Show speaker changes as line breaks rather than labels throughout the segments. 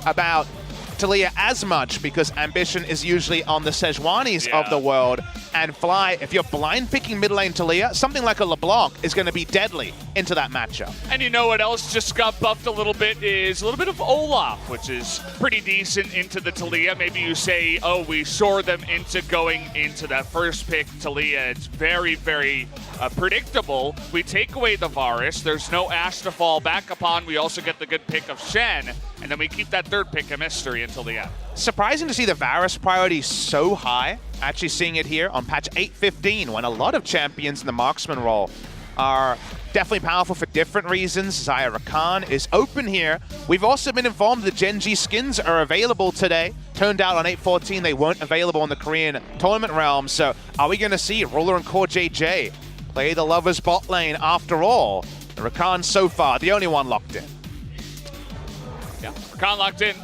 about Taliyah as much because Ambition is usually on the Sejuanis of the world. And Fly, if you're blind picking mid lane Taliyah, something like a LeBlanc is going to be deadly into that matchup.
And you know what else just got buffed a little bit is a little bit of Olaf, which is pretty decent into the Taliyah. Maybe you say, oh, we saw them into going into that first pick Taliyah. It's very, very predictable. We take away the Varus. There's no Ashe to fall back upon. We also get the good pick of Shen. And then we keep that third pick a mystery until the end.
Surprising to see the Varus priority so high. Actually seeing it here on patch 8.15 when a lot of champions in the marksman role are definitely powerful for different reasons. Xayah Rakan is open here. We've also been informed that Gen.G skins are available today. Turned out on 8.14 they weren't available in the Korean tournament realm. So are we going to see Ruler and CoreJJ play the Lovers bot lane after all? And Rakan so far the only one locked in.
Yeah, Rakan locked in.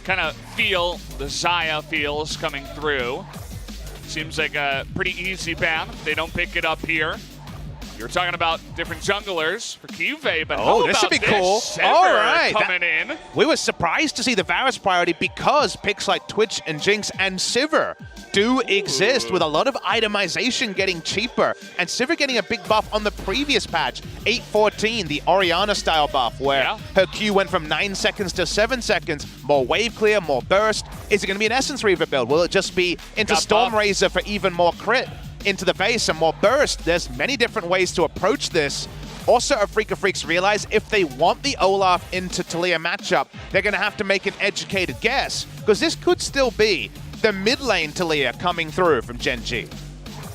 Kind of feel the Xayah feels coming through. Seems like a pretty easy ban. They don't pick it up here. You're talking about different junglers for CuVee, but
oh, this would be cool. All right,
coming in.
We were surprised to see the Varus priority because picks like Twitch and Jinx and Sivir do exist with a lot of itemization getting cheaper. And Sivir getting a big buff on the previous patch, 8.14, the Orianna style buff, where her Q went from 9 seconds to 7 seconds, more wave clear, more burst. Is it going to be an Essence Reaver build? Will it just be into Storm Razor for even more crit into the base and more burst? There's many different ways to approach this. Also, Afreeca Freecs realize if they want the Olaf into Taliyah matchup, they're going to have to make an educated guess, because this could still be the mid lane Taliyah coming through from Gen.G.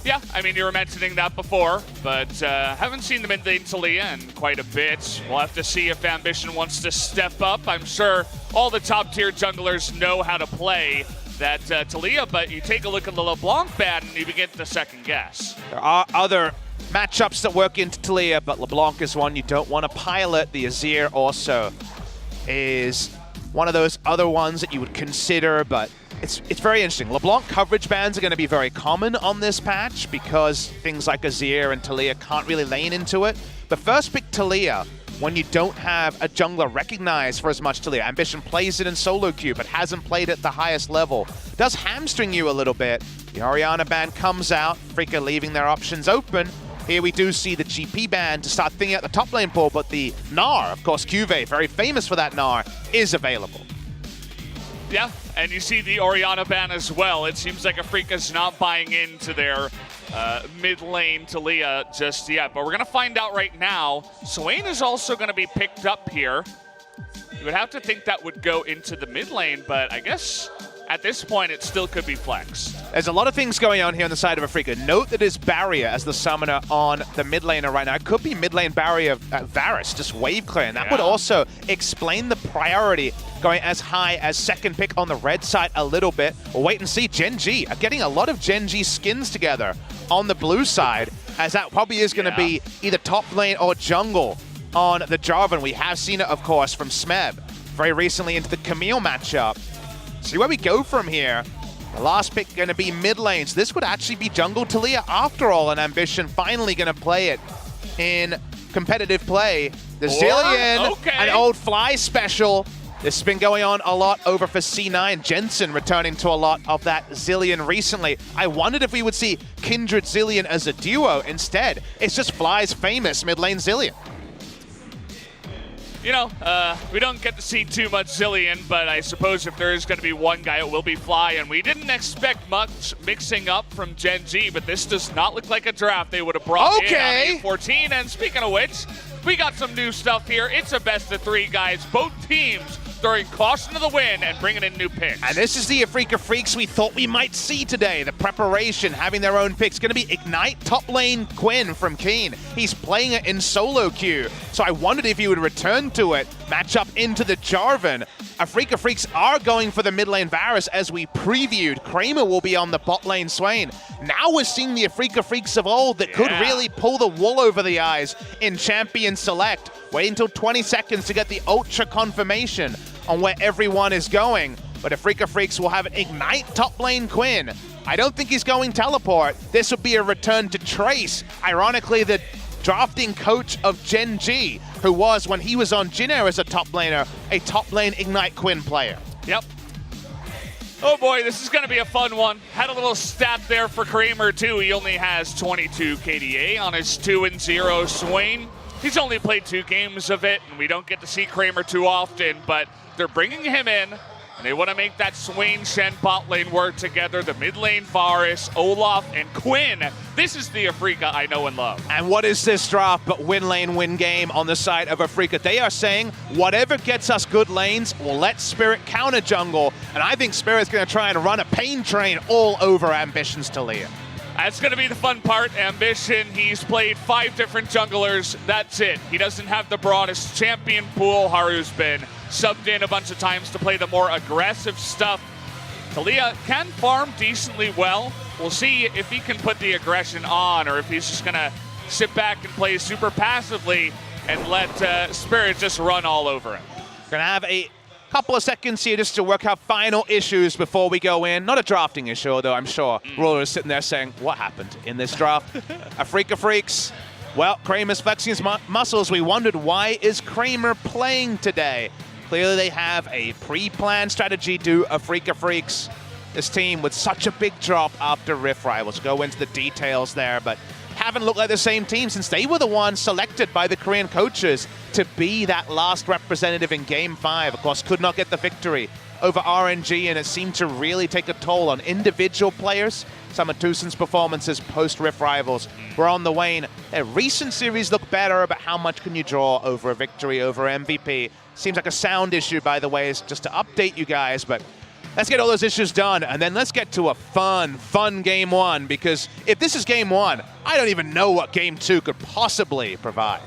Yeah, I mean, you were mentioning that before, but haven't seen the mid lane Taliyah in quite a bit. We'll have to see if Ambition wants to step up. I'm sure all the top tier junglers know how to play that Taliyah, but you take a look at the LeBlanc ban and you begin to second guess.
There are other matchups that work into Taliyah, but LeBlanc is one you don't want to pilot. The Azir also is one of those other ones that you would consider, but it's very interesting. LeBlanc coverage bans are going to be very common on this patch because things like Azir and Taliyah can't really lane into it. But first pick Taliyah when you don't have a jungler recognized for as much Taliyah. Ambition plays it in solo queue, but hasn't played at the highest level. Does hamstring you a little bit. The Orianna ban comes out, Afreeca leaving their options open. Here we do see the GP ban to start thinking out the top lane pool, but the Gnar, of course, CuVee, very famous for that Gnar, is available.
Yeah, and you see the Orianna ban as well. It seems like Afreeca's not buying into their mid lane Taliyah just yet, but we're going to find out right now. Swain is also going to be picked up here. You would have to think that would go into the mid lane, but I guess at this point it still could be flex.
There's a lot of things going on here on the side of Afreeca. Note that it's Barrier as the summoner on the mid laner right now. It could be mid lane Barrier Varus, just wave clear, and that would also explain the priority going as high as second pick on the red side a little bit. We'll wait and see. Gen.G are getting a lot of Gen.G skins together on the blue side, as that probably is going to be either top lane or jungle on the Jarvan. We have seen it, of course, from Smeb very recently into the Camille matchup. See where we go from here. The last pick going to be mid lane. So this would actually be jungle Taliyah after all, and Ambition finally going to play it in competitive play. The Zilean, an old Fly special. This has been going on a lot over for C9. Jensen returning to a lot of that Zilean recently. I wondered if we would see Kindred Zilean as a duo. Instead, it's just Fly's famous mid lane Zilean.
You know, we don't get to see too much Zilean, but I suppose if there is going to be one guy, it will be Fly, and we didn't expect much mixing up from Gen.G, but this does not look like a draft they would have brought in on 14. And speaking of which, we got some new stuff here. It's a best of 3, guys. Both teams throwing caution to the wind and bringing in new picks.
And this is the Afreeca Freecs we thought we might see today. The preparation, having their own picks. Going to be Ignite top lane Quinn from Kiin. He's playing it in solo queue, so I wondered if he would return to it, match up into the Jarvan. Afreeca Freecs are going for the mid lane Varus as we previewed. Kramer will be on the bot lane Swain. Now we're seeing the Afreeca Freecs of old that could really pull the wool over the eyes in Champion Select. Wait until 20 seconds to get the ultra confirmation on where everyone is going. But Afreeca Freecs will have an Ignite top lane Quinn. I don't think he's going teleport. This would be a return to Trace. Ironically, the drafting coach of Gen.G, who was, when he was on Jin as a top laner, a top lane Ignite Quinn player.
Yep. Oh boy, this is going to be a fun one. Had a little stat there for Kramer too. He only has 22 KDA on his 2-0 Swain. He's only played 2 games of it, and we don't get to see Kramer too often, but they're bringing him in, and they want to make that Swain Shen bot lane work together. The mid lane Varus, Olaf, and Quinn. This is the Afreeca I know and love.
And what is this draft but win lane, win game on the side of Afreeca? They are saying, whatever gets us good lanes, we'll let Spirit counter jungle, and I think Spirit's going to try and run a pain train all over Ambition's Taliyah.
That's going to be the fun part. Ambition, he's played 5 different junglers. That's it. He doesn't have the broadest champion pool. Haru's been subbed in a bunch of times to play the more aggressive stuff. Taliyah can farm decently well. We'll see if he can put the aggression on or if he's just going to sit back and play super passively and let Spirit just run all over him.
Going to have a couple of seconds here just to work out final issues before we go in. Not a drafting issue, although I'm sure Ruler is sitting there saying, what happened in this draft? Afreeca Freecs. Well, Kramer's flexing his muscles. We wondered, why is Kramer playing today? Clearly they have a pre-planned strategy to Afreeca Freecs. This team with such a big drop after Rift Rivals. Go into the details there, but haven't looked like the same team since they were the ones selected by the Korean coaches to be that last representative in Game 5. Of course, could not get the victory over RNG, and it seemed to really take a toll on individual players. Some of Tusin's performances post-Rift Rivals were on the wane. Their recent series look better, but how much can you draw over a victory over MVP? Seems like a sound issue, by the way, is just to update you guys, but let's get all those issues done, and then let's get to a fun Game 1, because if this is Game 1, I don't even know what Game 2 could possibly provide.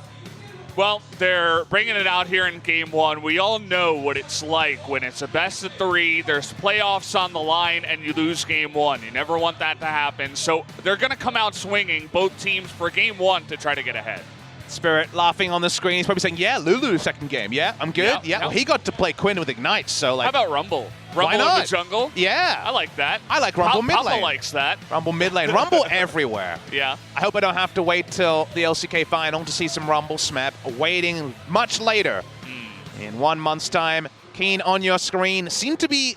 Well, they're bringing it out here in Game 1. We all know what it's like when it's a best of 3, there's playoffs on the line, and you lose Game 1. You never want that to happen, so they're going to come out swinging, both teams, for Game 1 to try to get ahead.
Spirit laughing on the screen. He's probably saying, yeah, Lulu second game. Yeah, I'm good. Yeah. Well, he got to play Quinn with Ignite, so like...
How about Rumble? Rumble in the jungle?
Yeah.
I like that.
I like Rumble mid lane.
Papa likes that.
Rumble mid lane. Rumble everywhere.
Yeah.
I hope I don't have to wait till the LCK final to see some Rumble smep. Waiting much later. In 1 month's time. Kiin on your screen. Seem to be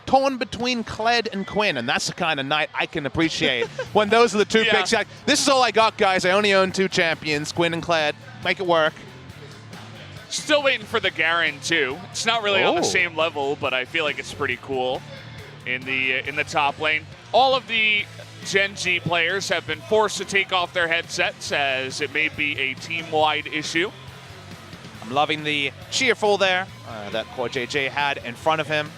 torn between Kled and Quinn, and that's the kind of night I can appreciate when those are the 2 picks. Like, this is all I got, guys. I only own 2 champions, Quinn and Kled. Make it work.
Still waiting for the Garen too. It's not really on the same level, but I feel like it's pretty cool in the top lane. All of the Gen.G players have been forced to take off their headsets as it may be a team-wide issue.
I'm loving the cheerful there that CoreJJ had in front of him.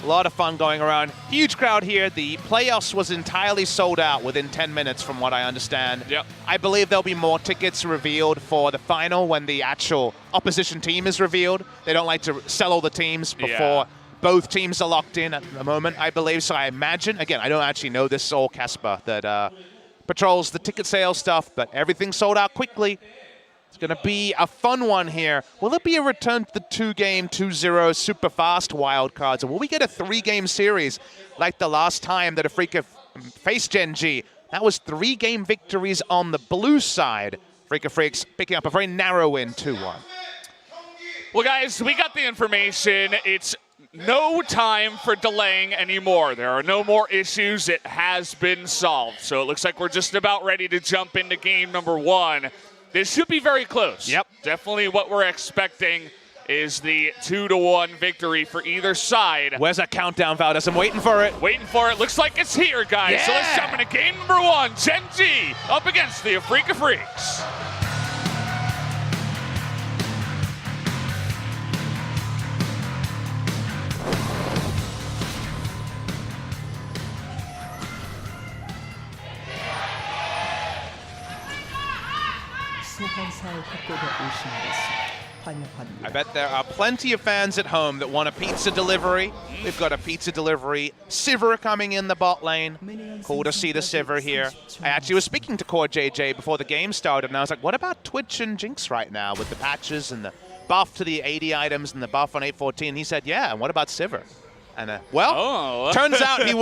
A lot of fun going around. Huge crowd here. The playoffs was entirely sold out within 10 minutes from what I understand.
Yep.
I believe there'll be more tickets revealed for the final when the actual opposition team is revealed. They don't like to sell all the teams before both teams are locked in at the moment, I believe. So I imagine, again, I don't actually know this, all Casper that patrols the ticket sales stuff, but everything's sold out quickly. It's going to be a fun one here. Will it be a return to the 2-game, 2-0 super fast wildcards? Or will we get a 3-game series like the last time that Afreeca faced Gen.G? That was 3-game victories on the blue side. Afreeca Freecs picking up a very narrow win, 2-1.
Well, guys, we got the information. It's no time for delaying anymore. There are no more issues. It has been solved. So it looks like we're just about ready to jump into game number 1. This should be very close.
Yep.
Definitely what we're expecting is the 2-1 victory for either side.
Where's that countdown, Valdez? I'm waiting for it.
Waiting for it. Looks like it's here, guys.
Yeah.
So let's jump into game number 1. Gen.G up against the Afreeca Freecs.
I bet there are plenty of fans at home that want a pizza delivery. We've got a pizza delivery. Sivir coming in the bot lane. Cool to see the Sivir here. I actually was speaking to CoreJJ before the game started, and I was like, what about Twitch and Jinx right now with the patches and the buff to the AD items and the buff on 814? He said, yeah, and what about Sivir? And well, turns out he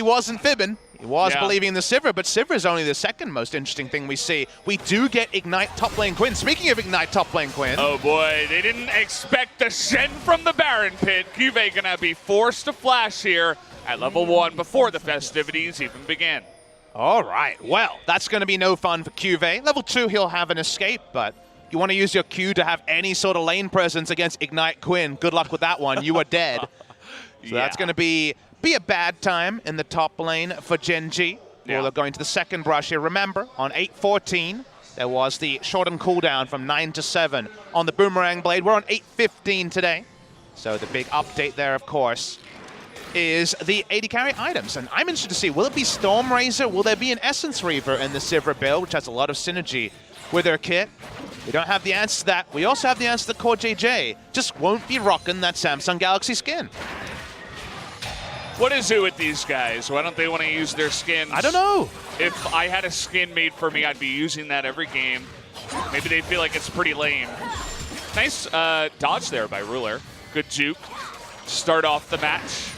wasn't fibbing. He was believing in the Sivir, but Sivir is only the second most interesting thing we see. We do get Ignite top lane Quinn. Speaking of Ignite top lane Quinn.
Oh boy, they didn't expect the Shen from the Baron pit. CuVee gonna be forced to flash here at level 1 before the festivities even begin.
All right, well, that's going to be no fun for CuVee. Level 2, he'll have an escape, but you want to use your Q to have any sort of lane presence against Ignite Quinn. Good luck with that one. You are dead. So that's going to be a bad time in the top lane for Gen.G. Well, they're going to the second brush here. Remember, on 8:14, there was the shortened cooldown from 9 to 7 on the Boomerang Blade. We're on 8:15 today. So the big update there, of course, is the AD carry items. And I'm interested to see, will it be Stormrazor? Will there be an Essence Reaver in the Sivir build, which has a lot of synergy with their kit? We don't have the answer to that. We also have the answer to CoreJJ. Just won't be rocking that Samsung Galaxy skin.
What is it with these guys? Why don't they want to use their skins?
I don't know.
If I had a skin made for me, I'd be using that every game. Maybe they feel like it's pretty lame. Nice dodge there by Ruler. Good juke. Start off the match.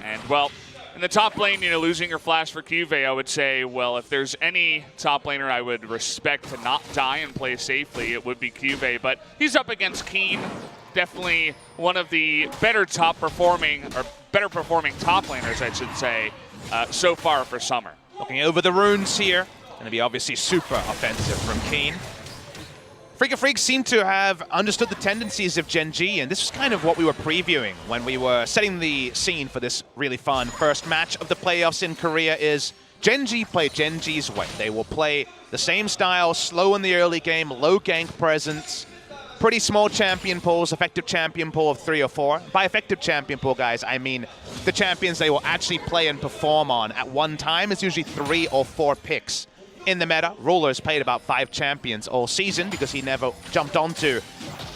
And, well, in the top lane, you know, losing your flash for CuVee, I would say, well, if there's any top laner I would respect to not die and play safely, it would be CuVee. But he's up against Kiin. Definitely one of the better performing top laners, I should say, so far for summer.
Looking over the runes here. Going to be obviously super offensive from Kiin. Afreeca Freecs seem to have understood the tendencies of Gen.G, and this was kind of what we were previewing when we were setting the scene for this really fun first match of the playoffs in Korea. Is Gen.G play Gen.G's way. They will play the same style, slow in the early game, low gank presence, pretty small champion pools, effective champion pool of 3 or 4. By effective champion pool, guys, I mean the champions they will actually play and perform on at one time is usually 3 or 4 picks. In the meta, Ruler's played about 5 champions all season because he never jumped onto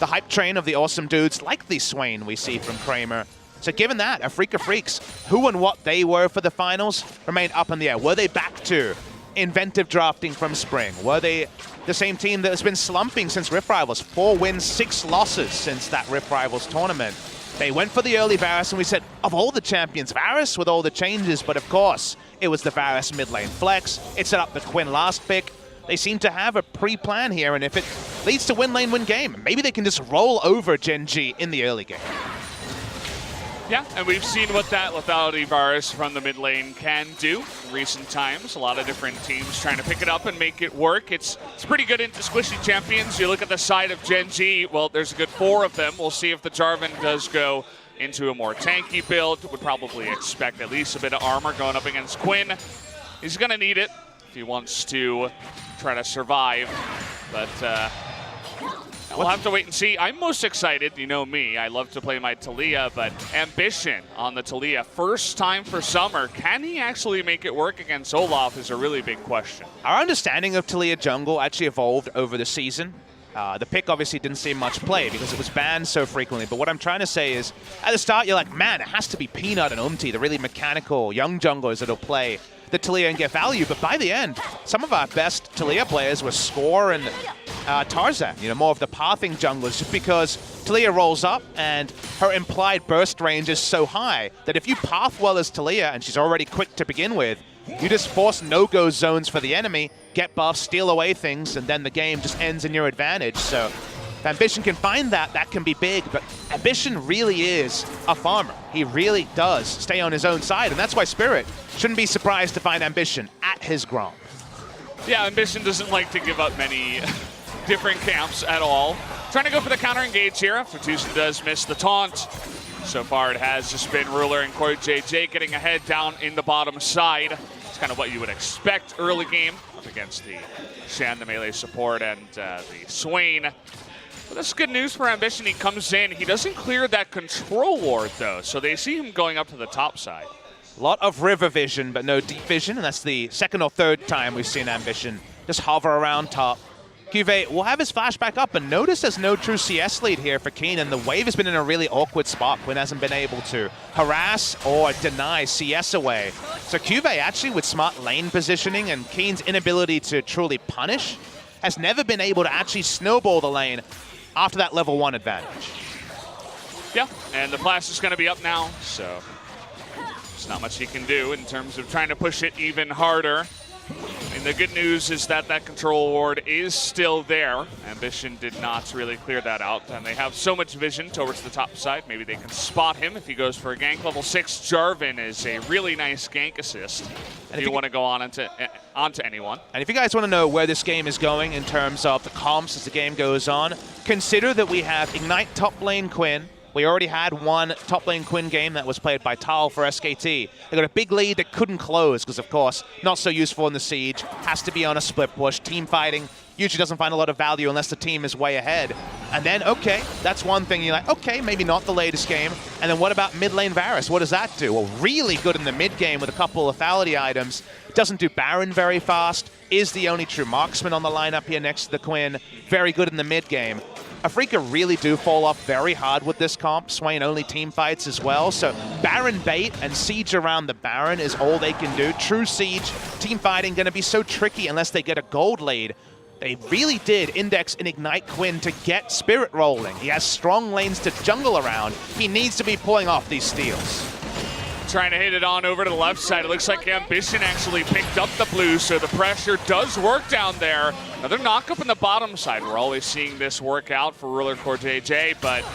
the hype train of the awesome dudes like the Swain we see from Kramer. So given that, Afreeca Freecs, who and what they were for the finals remained up in the air. Were they back to inventive drafting from spring? Were they the same team that has been slumping since Rift Rivals? 4 wins, 6 losses since that Rift Rivals tournament. They went for the early Varus, and we said, of all the champions, Varus with all the changes, but of course, it was the Varus mid lane flex. It set up the Quinn last pick. They seem to have a pre-plan here, and if it leads to win lane, win game, maybe they can just roll over Gen.G in the early game.
Yeah, and we've seen what that lethality Varus from the mid lane can do in recent times. A lot of different teams trying to pick it up and make it work. It's pretty good into squishy champions. You look at the side of Gen.G, well, there's a good 4 of them. We'll see if the Jarvan does go into a more tanky build. Would probably expect at least a bit of armor going up against Quinn. He's going to need it if he wants to try to survive. But we'll have to wait and see. I'm most excited, you know me, I love to play my Taliyah, but Ambition on the Taliyah, first time for summer. Can he actually make it work against Olaf is a really big question.
Our understanding of Taliyah jungle actually evolved over the season. The pick obviously didn't see much play because it was banned so frequently, but what I'm trying to say is, at the start you're like, man, it has to be Peanut and Umti, the really mechanical young junglers that'll play the Taliyah and get value, but by the end, some of our best Taliyah players were Score and Tarzan, you know, more of the pathing junglers, just because Taliyah rolls up and her implied burst range is so high that if you path well as Taliyah and she's already quick to begin with, you just force no-go zones for the enemy, get buffs, steal away things, and then the game just ends in your advantage. So if Ambition can find that, that can be big, but Ambition really is a farmer. He really does stay on his own side, and that's why Spirit shouldn't be surprised to find Ambition at his Grom.
Yeah, Ambition doesn't like to give up many different camps at all. Trying to go for the counter engage here after Tusin does miss the taunt. So far it has just been Ruler and CoreJJ getting ahead down in the bottom side. It's kind of what you would expect early game up against the Shen, the melee support, and the Swain. But that's good news for Ambition. He comes in. He doesn't clear that control ward, though, so they see him going up to the top side.
A lot of river vision, but no deep vision, and that's the second or third time we've seen Ambition just hover around top. CuVee will have his flash back up, and notice there's no true CS lead here for Kiin, and the wave has been in a really awkward spot. Quinn hasn't been able to harass or deny CS away. So CuVee actually with smart lane positioning and Kiin's inability to truly punish has never been able to actually snowball the lane after that level 1 advantage.
Yeah, and the flash is going to be up now, so There's not much he can do in terms of trying to push it even harder. And the good news is that that control ward is still there. Ambition did not really clear that out, and they have so much vision towards the top side. Maybe they can spot him if he goes for a gank. Level 6 Jarvan is a really nice gank assist if you want to go onto anyone.
And if you guys want to know where this game is going in terms of the comps as the game goes on, consider that we have Ignite top lane Quinn. We already had one top lane Quinn game that was played by Tal for SKT. They got a big lead that couldn't close because, of course, not so useful in the siege. Has to be on a split push. Team fighting usually doesn't find a lot of value unless the team is way ahead. And then, okay, that's one thing. You're like, okay, maybe not the latest game. And then what about mid lane Varus? What does that do? Well, really good in the mid game with a couple of lethality items. Doesn't do Baron very fast. Is the only true marksman on the lineup here next to the Quinn. Very good in the mid game. Afreeca really do fall off very hard with this comp. Swain only team fights as well. So Baron bait and siege around the Baron is all they can do. True siege, team fighting going to be so tricky unless they get a gold lead. They really did index and ignite Quinn to get Spirit rolling. He has strong lanes to jungle around. He needs to be pulling off these steals.
Trying to hit it on over to the left side. It looks like Ambition actually picked up the blue, so the pressure does work down there. Another knock up in the bottom side. We're always seeing this work out for Ruler CoreJJ, but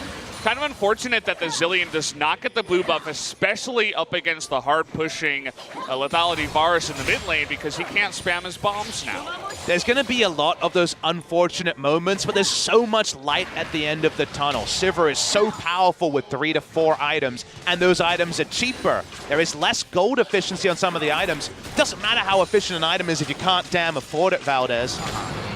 kind of unfortunate that the Zilean does not get the blue buff, especially up against the hard-pushing lethality Varus in the mid lane, because he can't spam his bombs now.
There's going to be a lot of those unfortunate moments, but there's so much light at the end of the tunnel. Sivir is so powerful with 3 to 4 items, and those items are cheaper. There is less gold efficiency on some of the items. Doesn't matter how efficient an item is if you can't damn afford it, Valdez.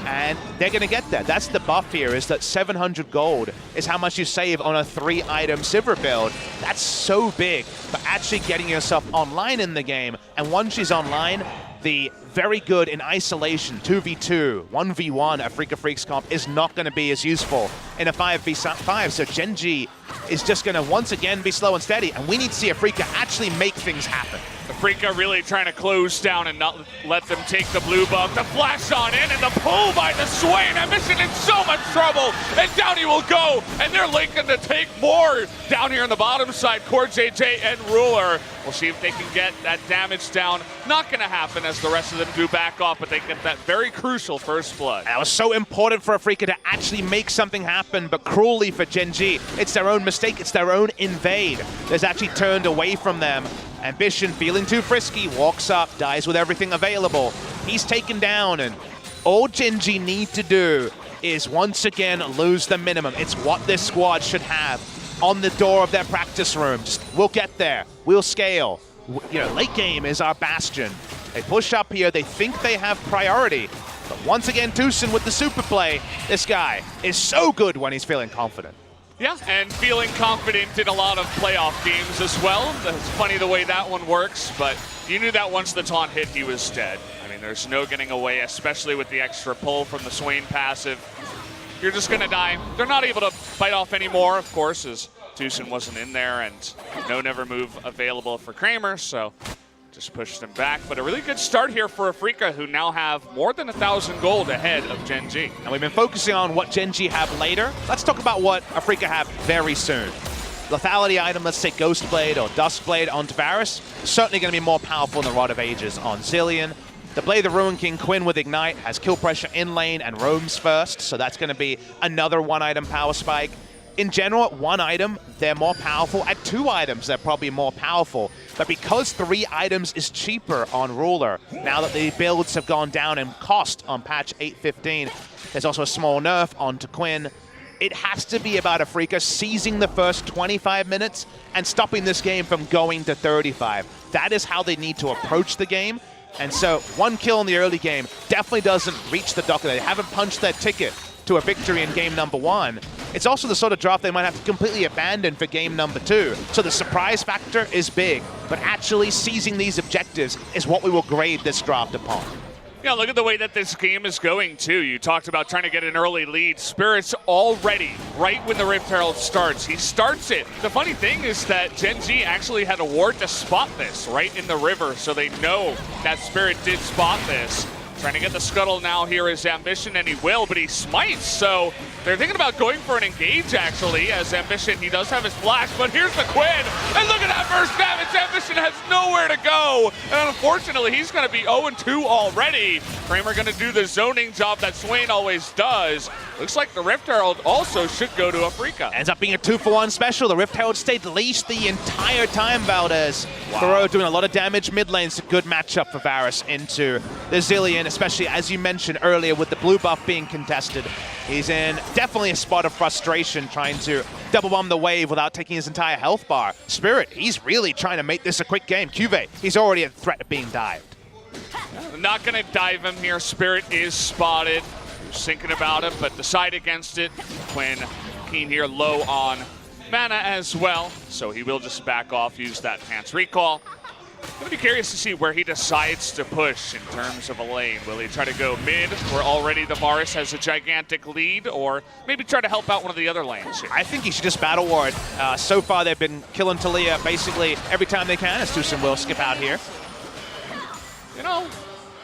And they're going to get that. That's the buff here, is that 700 gold is how much you save on a 3-item Sivir build. That's so big for actually getting yourself online in the game. And once she's online, the very good in isolation 2v2, 1v1 Afreeca Freecs comp is not going to be as useful in a 5v5. So Gen.G is just going to once again be slow and steady, and we need to see Afreeca actually make things happen.
Afreeca really trying to close down and not let them take the blue buff. The flash on in and the pull by the Swain. Ambition in so much trouble, and down he will go, and they're linking to take more down here on the bottom side. CoreJJ and Ruler. We'll see if they can get that damage down. Not going to happen as the rest of them do back off, but they get that very crucial first blood.
That was so important for Afreeca to actually make something happen, but cruelly for Gen.G. It's their own mistake, it's their own invade that's actually turned away from them. Ambition, feeling too frisky, walks up, dies with everything available. He's taken down, and all Gen.G need to do is once again lose the minimum. It's what this squad should have on the door of their practice room. Just, we'll get there, we'll scale. You know, late game is our bastion. They push up here, they think they have priority. But once again, Tusin with the super play. This guy is so good when he's feeling confident.
Yeah, and feeling confident in a lot of playoff games as well. It's funny the way that one works, but you knew that once the taunt hit, he was dead. I mean, there's no getting away, especially with the extra pull from the Swain passive. You're just going to die. They're not able to fight off anymore, of course, as Tusin wasn't in there, and no never move available for Kramer, so just pushed them back. But a really good start here for Afreeca, who now have more than 1,000 gold ahead of Gen.G.
And we've been focusing on what Gen.G have later. Let's talk about what Afreeca have very soon. Lethality item, let's say Ghostblade or Duskblade on Varus. Certainly going to be more powerful than the Rod of Ages on Zilean. The Blade of the Ruin King Quinn with Ignite has kill pressure in lane and roams first, so that's going to be another 1-item power spike. In general, at 1 item, they're more powerful. At 2 items, they're probably more powerful. But because 3 items is cheaper on Ruler, now that the builds have gone down in cost on patch 8.15, there's also a small nerf onto Quinn. It has to be about Afreeca seizing the first 25 minutes and stopping this game from going to 35. That is how they need to approach the game. And so 1 kill in the early game definitely doesn't reach the docket. They haven't punched their ticket to a victory in game number 1. It's also the sort of draft they might have to completely abandon for game number 2. So the surprise factor is big, but actually seizing these objectives is what we will grade this draft upon.
Yeah, look at the way that this game is going, too. You talked about trying to get an early lead. Spirit's already, right when the Rift Herald starts. He starts it. The funny thing is that Gen.G actually had a ward to spot this right in the river, so they know that Spirit did spot this. Trying to get the scuttle now here is Ambition, and he will, but he smites, so they're thinking about going for an engage, actually, as Ambition, he does have his flash, but here's the Quinn, and look at first damage. Ambition has nowhere to go. And unfortunately, he's going to be 0-2 already. Kramer going to do the zoning job that Swain always does. Looks like the Rift Herald also should go to Afreeca.
Ends up being a 2-for-1 special. The Rift Herald stayed leashed the entire time, Valdez.
Wow.
Kuro doing a lot of damage mid lane. It's a good matchup for Varus into the Zilean, especially as you mentioned earlier with the blue buff being contested. He's in definitely a spot of frustration trying to double bomb the wave without taking his entire health bar. Spirit, he's really trying to make this a quick game. CuVee, he's already at threat of being dived.
I'm not going to dive him here. Spirit is spotted. Was thinking about it, but decide against it. Quinn, Kiin here low on mana as well, so he will just back off, use that enhanced recall. I'm going to be curious to see where he decides to push in terms of a lane. Will he try to go mid, where already the Varus has a gigantic lead, or maybe try to help out one of the other lanes here?
I think he should just battle ward. So far, they've been killing Taliyah basically every time they can, as Tusin will skip out here.
You know,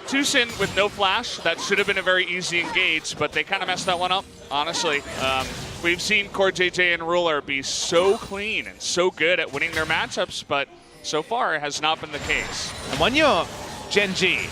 Tusin with no flash, that should have been a very easy engage, but they kind of messed that one up, honestly. We've seen CoreJJ and Ruler be so clean and so good at winning their matchups, but so far it has not been the case.
And when you're Gen.G,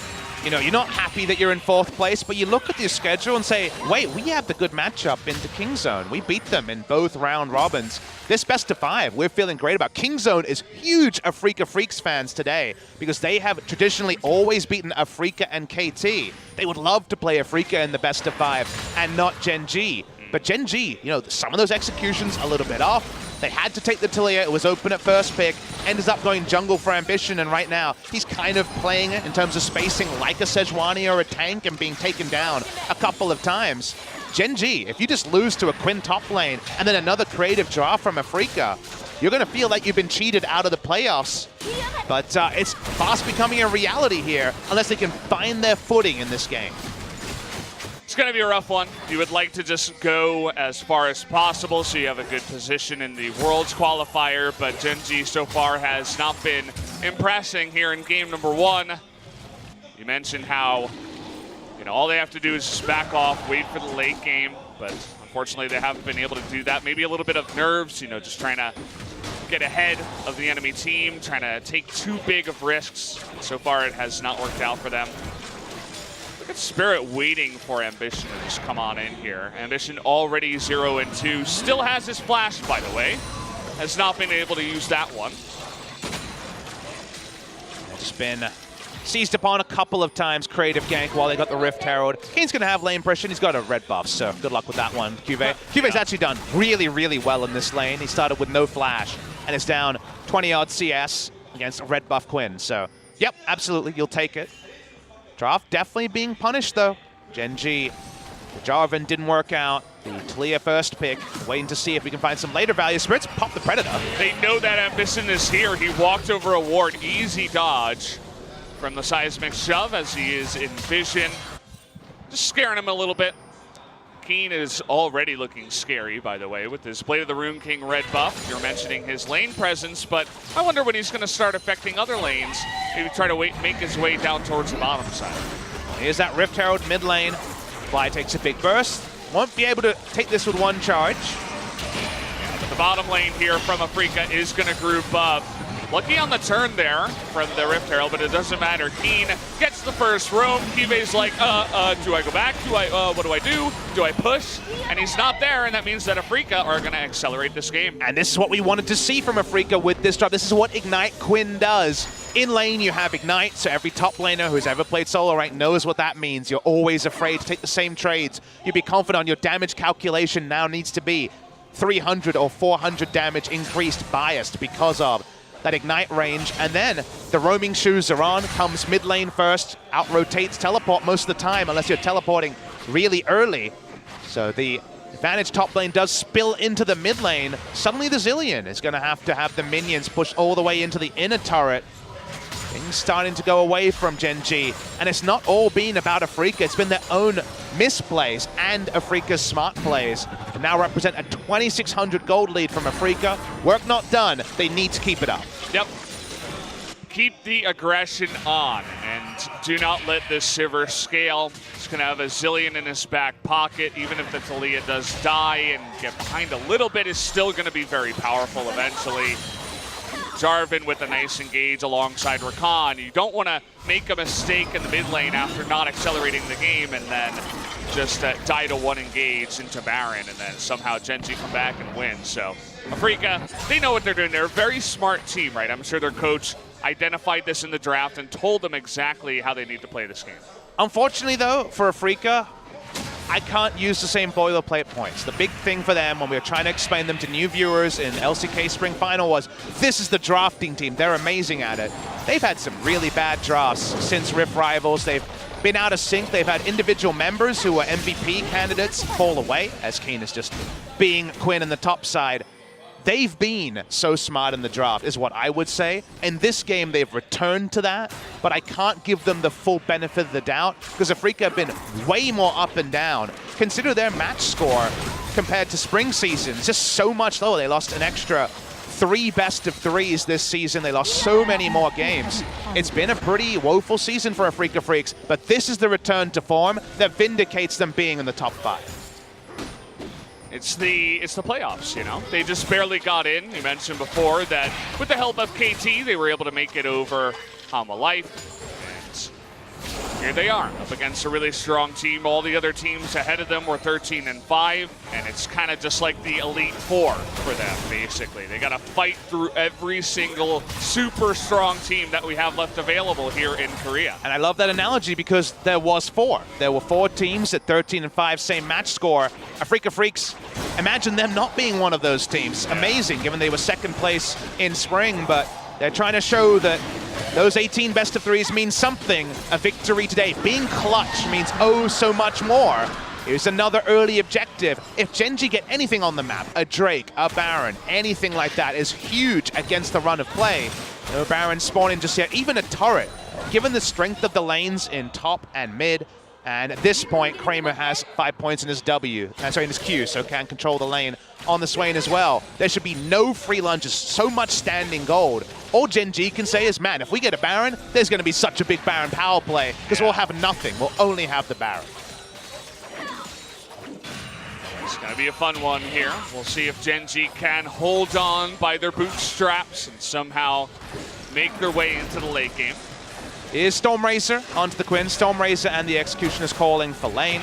you know, you're not happy that you're in 4th place, but you look at your schedule and say, wait, we have the good matchup into King Zone. We beat them in both round robins. This best of 5, we're feeling great about. King Zone is huge Afreeca Freecs fans today because they have traditionally always beaten Afreeca and KT. They would love to play Afreeca in the best of 5 and not Gen.G. But Gen.G, you know, some of those executions a little bit off. They had to take the Taliyah. It was open at first pick. Ended up going jungle for Ambition, and right now he's kind of playing it in terms of spacing like a Sejuani or a tank and being taken down a couple of times. Gen.G, if you just lose to a Quinn top lane and then another creative draw from Afreeca, you're going to feel like you've been cheated out of the playoffs. But it's fast becoming a reality here unless they can find their footing in this game.
It's going to be a rough one. You would like to just go as far as possible so you have a good position in the Worlds qualifier, but Gen.G so far has not been impressing here in game number 1. You mentioned how, you know, all they have to do is just back off, wait for the late game, but unfortunately they haven't been able to do that. Maybe a little bit of nerves, you know, just trying to get ahead of the enemy team, trying to take too big of risks. So far it has not worked out for them. Look at Spirit waiting for Ambition to just come on in here. Ambition already 0-2. Still has his flash, by the way. Has not been able to use that one.
It's been seized upon a couple of times, creative gank while they got the Rift Herald. Kiin's going to have lane pressure. He's got a red buff, so good luck with that one, CuVee. CuVee's actually done really, really well in this lane. He started with no flash, and is down 20-odd CS against a red buff Quinn. So, yep, absolutely, you'll take it. Draft definitely being punished, though. Gen.G, the Jarvan didn't work out. The Taliyah first pick, waiting to see if we can find some later value. Spirits pop the Predator.
They know that Ambition is here. He walked over a ward. Easy dodge from the seismic shove as he is in vision. Just scaring him a little bit. Kiin is already looking scary, by the way, with his Blade of the Rune King red buff. You're mentioning his lane presence, but I wonder when he's going to start affecting other lanes. Maybe try to make his way down towards the bottom side.
Here's that Rift Herald mid lane. Fly takes a big burst. Won't be able to take this with one charge.
Yeah, but the bottom lane here from Afreeca is going to group up. Lucky on the turn there from the Rift Herald, but it doesn't matter. Kiin gets the first roam. CuVee's like, do I go back? What do I do? Do I push? And he's not there, and that means that Afreeca are going to accelerate this game.
And this is what we wanted to see from Afreeca with this drop. This is what Ignite Quinn does. In lane, you have Ignite, so every top laner who's ever played solo rank knows what that means. You're always afraid to take the same trades. You be confident your damage calculation now needs to be 300 or 400 damage increased biased because of that Ignite range, and then the roaming shoes are on, comes mid lane first, out-rotates teleport most of the time unless you're teleporting really early. So the advantage top lane does spill into the mid lane. Suddenly the Zilean is going to have the minions push all the way into the inner turret. Things starting to go away from Gen.G, and it's not all been about Afreeca. It's been their own misplays and Afreeca's smart plays. And now represent a 2,600 gold lead from Afreeca. Work not done. They need to keep it up.
Yep. Keep the aggression on, and do not let this Sivir scale. He's going to have a Zilean in his back pocket. Even if the Taliyah does die and get behind a little bit, is still going to be very powerful eventually. Jarvan with a nice engage alongside Rakan. You don't want to make a mistake in the mid lane after not accelerating the game and then just die to one engage into Baron and then somehow Gen.G come back and win. So Afreeca, they know what they're doing. They're a very smart team, right? I'm sure their coach identified this in the draft and told them exactly how they need to play this game. Unfortunately,
though, for Afreeca, I can't use the same boilerplate points. The big thing for them when we were trying to explain them to new viewers in LCK Spring Final was, this is the drafting team. They're amazing at it. They've had some really bad drafts since Rift Rivals. They've been out of sync. They've had individual members who were MVP candidates fall away, as Kiin is just being Quinn in the top side. They've been so smart in the draft, is what I would say. In this game, they've returned to that, but I can't give them the full benefit of the doubt because Afreeca have been way more up and down. Consider their match score compared to spring season, just so much lower. They lost an extra 3 best-of-3s this season. They lost so many more games. It's been a pretty woeful season for Afreeca Freecs, but this is the return to form that vindicates them being in the top 5.
It's the playoffs, you know? They just barely got in. You mentioned before that with the help of KT, they were able to make it over Life. And here they are, up against a really strong team. All the other teams ahead of them were 13-5, and it's kind of just like the Elite Four for them, basically. They got to fight through every single super strong team that we have left available here in Korea.
And I love that analogy because there was 4. There were 4 teams at 13-5, same match score. Afreeca Freecs, imagine them not being one of those teams. Amazing, given they were second place in spring, but they're trying to show that those 18 best-of-3s mean something. A victory today, being clutch, means oh so much more. Here's another early objective. If Gen.G get anything on the map, a Drake, a Baron, anything like that is huge against the run of play. No Baron spawning just yet, even a turret. Given the strength of the lanes in top and mid, and at this point, Kramer has 5 points in his in his Q, so can control the lane on the Swain as well. There should be no free lunges, so much standing gold. All Gen.G can say is, man, if we get a Baron, there's going to be such a big Baron power play, because we'll have nothing. We'll only have the Baron.
It's going to be a fun one here. We'll see if Gen.G can hold on by their bootstraps and somehow make their way into the late game.
Is Stormrazor onto the Quinn. Stormrazor and the Executioner's calling for lane.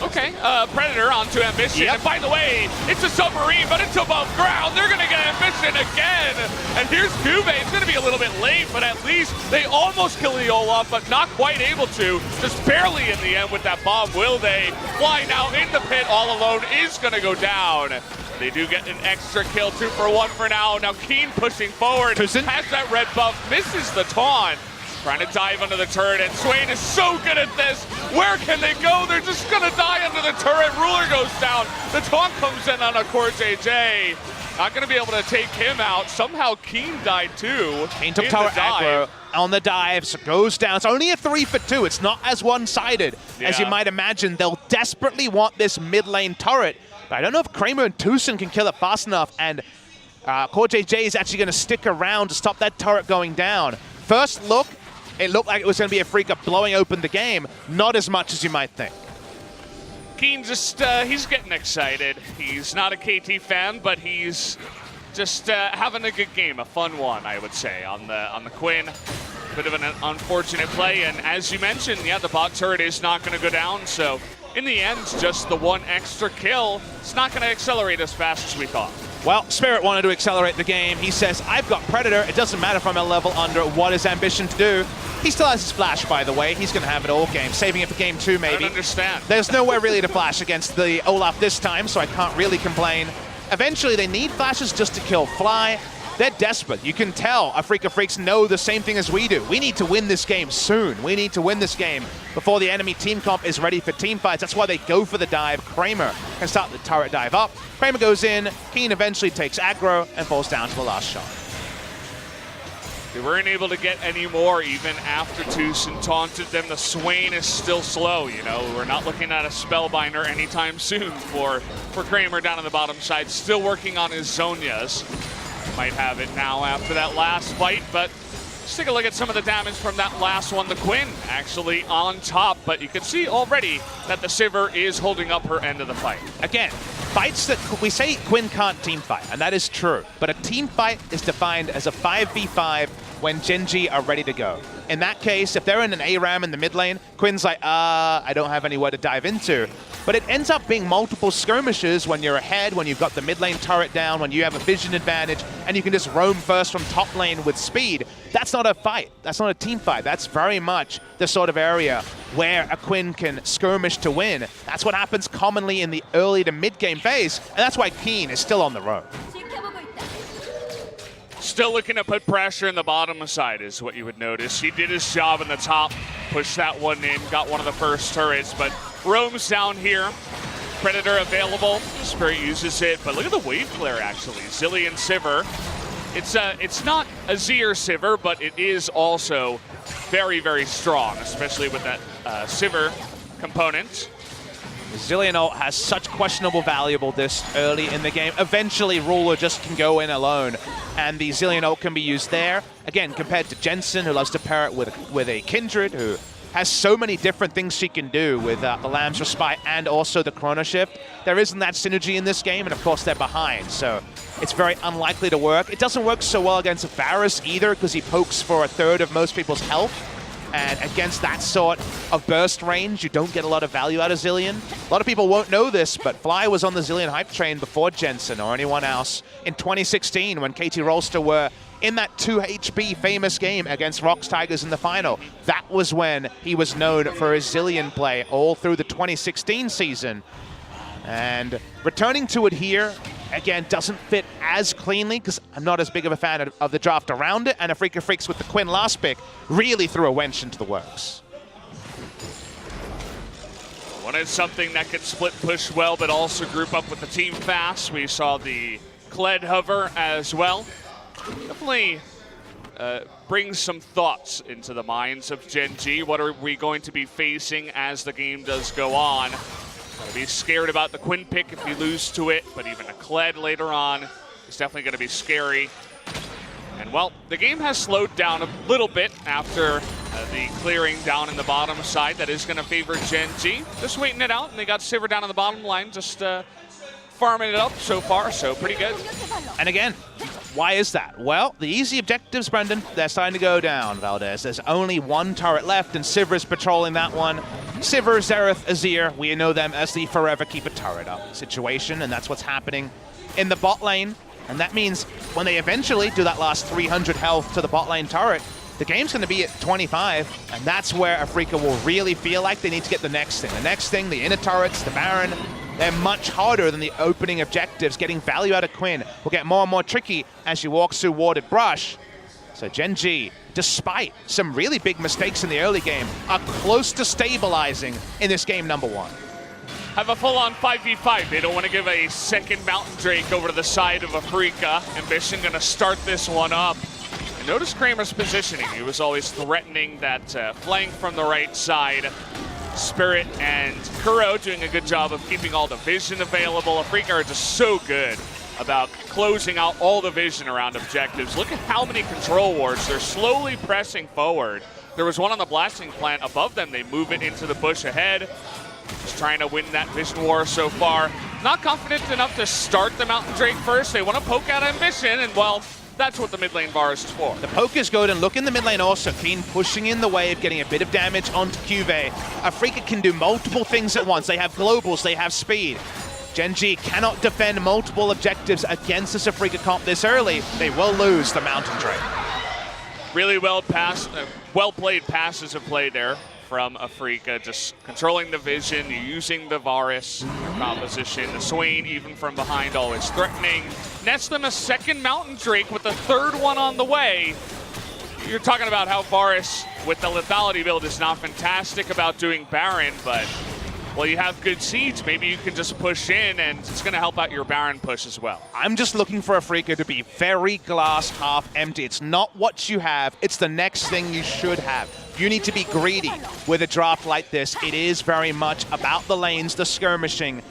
Okay, Predator onto Ambition.
Yep.
And by the way, it's a submarine, but it's above ground. They're going to get Ambition again. And here's CuVee. It's going to be a little bit late, but at least they almost kill the Olaf, but not quite able to. Just barely in the end with that bomb. Will they fly now in the pit all alone? Is going to go down. They do get an extra kill, 2 for 1 for now. Now Kiin pushing forward.
Tusin
has that red buff, misses the taunt. Trying to dive under the turret, and Swain is so good at this. Where can they go? They're just gonna die under the turret. Ruler goes down. The taunt comes in on a CoreJJ. Not gonna be able to take him out. Somehow Kiin died too.
Kiin took tower aggro on the dives, goes down. It's only a 3 for 2. It's not as one-sided as you might imagine. They'll desperately want this mid lane turret, but I don't know if Kramer and Tusin can kill it fast enough, and CoreJJ is actually gonna stick around to stop that turret going down. First look, it looked like it was going to be Afreeca blowing open the game. Not as much as you might think.
Kiin just, he's getting excited. He's not a KT fan, but he's just having a good game, a fun one, I would say, on the Quinn. Bit of an unfortunate play, and as you mentioned, yeah, the bot turret is not going to go down, so in the end, just the 1 extra kill, it's not going to accelerate as fast as we thought.
Well, Spirit wanted to accelerate the game. He says, I've got Predator. It doesn't matter if I'm a level under. What is Ambition to do? He still has his flash, by the way. He's going to have it all game. Saving it for game 2, maybe.
I don't understand.
There's nowhere really to flash against the Olaf this time, so I can't really complain. Eventually, they need flashes just to kill Fly. They're desperate. You can tell Afreeca Freecs know the same thing as we do. We need to win this game soon. We need to win this game before the enemy team comp is ready for team fights. That's why they go for the dive. Kramer can start the turret dive up. Kramer goes in. Kiin eventually takes aggro and falls down to the last shot.
They weren't able to get any more even after Tusin taunted them. The Swain is still slow, you know. We're not looking at a Spellbinder anytime soon for Kramer down on the bottom side. Still working on his Zhonyas. Might have it now after that last fight, but let's take a look at some of the damage from that last one. The Quinn actually on top, but you can see already that the Sivir is holding up her end of the fight.
Again, fights that we say Quinn can't team fight, and that is true. But a team fight is defined as a 5v5 when Gen.G are ready to go. In that case, if they're in an ARAM in the mid lane, Quinn's like, I don't have anywhere to dive into. But it ends up being multiple skirmishes when you're ahead, when you've got the mid lane turret down, when you have a vision advantage, and you can just roam first from top lane with speed. That's not a fight. That's not a team fight. That's very much the sort of area where a Quinn can skirmish to win. That's what happens commonly in the early to mid game phase, and that's why Kiin is still on the road.
Still looking to put pressure in the bottom side is what you would notice. He did his job in the top, pushed that one in, got one of the first turrets, but roams down here. Predator available, Spirit uses it, but look at the wave clear actually. Zilean Sivir. It's not a Azir Sivir, but it is also very, very strong, especially with that Sivir component.
Zilean ult has such questionable valuable this early in the game. Eventually, Ruler just can go in alone, and the Zilean ult can be used there. Again, compared to Jensen, who loves to pair it with a Kindred, who has so many different things she can do with the Lamb's Respite and also the Chrono Shift. There isn't that synergy in this game, and of course they're behind, so it's very unlikely to work. It doesn't work so well against Varus either, because he pokes for a third of most people's health. And against that sort of burst range, you don't get a lot of value out of Zilean. A lot of people won't know this, but Fly was on the Zilean hype train before Jensen or anyone else in 2016 when KT Rolster were in that 2 HP famous game against Rox Tigers in the final. That was when he was known for his Zilean play all through the 2016 season. And returning to it here, again, doesn't fit as cleanly because I'm not as big of a fan of the draft around it, and Afreeca Freecs with the Quinn last pick really threw a wench into the works.
Wanted something that could split push well, but also group up with the team fast. We saw the Kled hover as well. Definitely brings some thoughts into the minds of Gen.G. What are we going to be facing as the game does go on? Gotta be scared about the Quinn pick if you lose to it, but even a Kled later on is definitely going to be scary. And well, the game has slowed down a little bit after the clearing down in the bottom side. That is going to favor Gen.G. Just waiting it out, and they got Sivir down on the bottom line, just farming it up so far, so pretty good.
And again, why is that? Well, the easy objectives, Brendan, they're starting to go down, Valdez. There's only one turret left, and Sivir is patrolling that one. Sivir, Xerath, Azir, we know them as the forever keep a turret up situation, and that's what's happening in the bot lane. And that means when they eventually do that last 300 health to the bot lane turret, the game's going to be at 25, and that's where Afreeca will really feel like they need to get the next thing. The next thing, the inner turrets, the Baron, they're much harder than the opening objectives. Getting value out of Quinn will get more and more tricky as she walks through Warded Brush. So Gen.G, despite some really big mistakes in the early game, are close to stabilizing in this game number one.
Have a full-on 5v5. They don't want to give a second Mountain Drake over to the side of Afreeca. Ambition going to start this one up. And notice Kramer's positioning. He was always threatening that flank from the right side. Spirit and Kuro doing a good job of keeping all the vision available. Afreeca are just so good about closing out all the vision around objectives. Look at how many control wards. They're slowly pressing forward. There was one on the blasting plant above them. They move it into the bush ahead. Just trying to win that vision war so far. Not confident enough to start the Mountain Drake first. They want to poke at Ambition, and well, that's what the mid lane Varus is for.
The poke is good, and look in the mid lane also. Kiin pushing in the wave, getting a bit of damage onto CuVee. Afreeca can do multiple things at once. They have globals, they have speed. Gen.G cannot defend multiple objectives against this Afreeca comp this early. They will lose the Mountain Drake.
Really well played passes of play there from Afreeca, just controlling the vision, using the Varus composition. The Swain, even from behind, always threatening. Nets them a second Mountain Drake with the third one on the way. You're talking about how Varus, with the lethality build, is not fantastic about doing Baron, but well, you have good seeds. Maybe you can just push in, and it's going to help out your Baron push as well.
I'm just looking for Afreeca to be very glass half empty. It's not what you have, it's the next thing you should have. You need to be greedy with a draft like this. It is very much about the lanes, the skirmishing.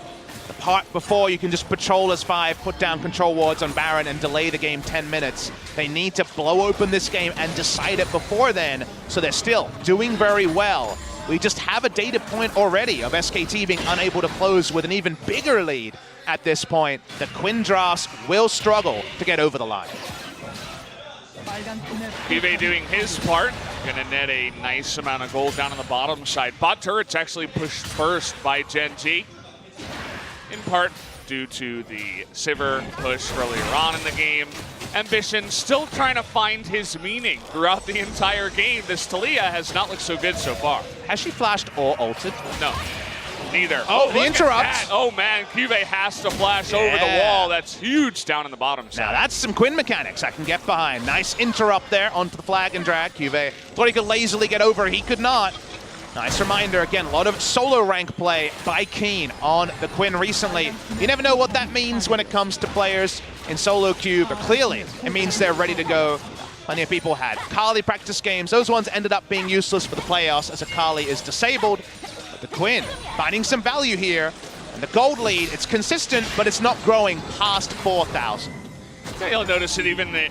The part before you can just patrol as 5, put down control wards on Baron and delay the game 10 minutes. They need to blow open this game and decide it before then, so they're still doing very well. we just have a data point already of SKT being unable to close with an even bigger lead at this point. The Quinn drafts will struggle to get over the line.
CuVee doing his part, gonna net a nice amount of gold down on the bottom side. Bot turret's actually pushed first by Gen.G, in part due to the Sivir push earlier on in the game. Ambition still trying to find his meaning throughout the entire game. This Taliyah has not looked so good so far.
Has she flashed or ulted?
No, neither.
Oh, the interrupt.
Oh man, CuVee has to flash over the wall. That's huge down on the bottom side.
Now that's some Quinn mechanics I can get behind. Nice interrupt there onto the flag and drag. CuVee thought he could lazily get over, he could not. Nice reminder, again, a lot of solo rank play by Kiin on the Quinn recently. You never know what that means when it comes to players in solo queue, but clearly it means they're ready to go. Plenty of people had Kali practice games. Those ones ended up being useless for the playoffs as a Kali is disabled. But the Quinn finding some value here. And the gold lead, it's consistent, but it's not growing past 4,000.
You'll notice it even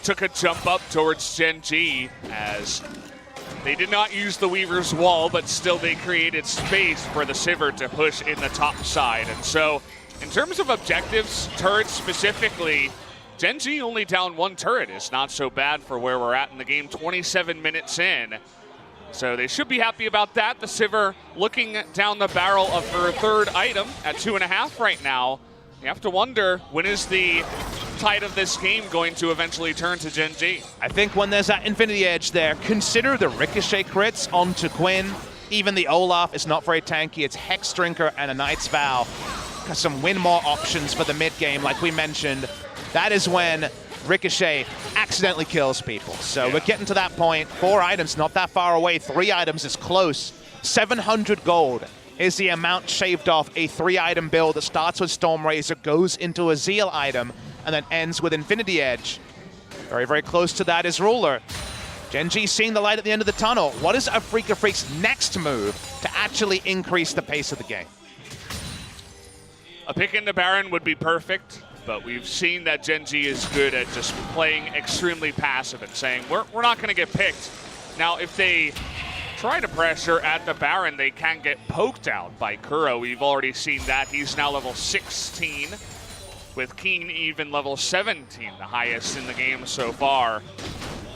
took a jump up towards Gen.G as they did not use the Weaver's wall, but still they created space for the Sivir to push in the top side. And so, in terms of objectives, turrets specifically, Gen.G only down one turret is not so bad for where we're at in the game, 27 minutes in. So they should be happy about that. The Sivir looking down the barrel of her third item at 2.5 right now. You have to wonder, when is the tide of this game going to eventually turn to Gen.G?
I think when there's that Infinity Edge there, consider the Ricochet crits onto Quinn. Even the Olaf is not very tanky. It's Hex Drinker and a Knight's Vow. Some win more options for the mid game, like we mentioned. That is when Ricochet accidentally kills people. So we're getting to that point. 4 items, not that far away. 3 items is close. 700 gold is the amount shaved off a 3-item build that starts with Storm Razor, goes into a Zeal item, and then ends with Infinity Edge. Very, very close to that is Ruler. Gen.G seeing the light at the end of the tunnel. What is Afreeca Freecs' next move to actually increase the pace of the game?
A pick into Baron would be perfect, but we've seen that Gen.G is good at just playing extremely passive and saying, we're not going to get picked. Now, if they try to pressure at the Baron, they can get poked out by Kuro. We've already seen that. He's now level 16, with Kiin even level 17, the highest in the game so far.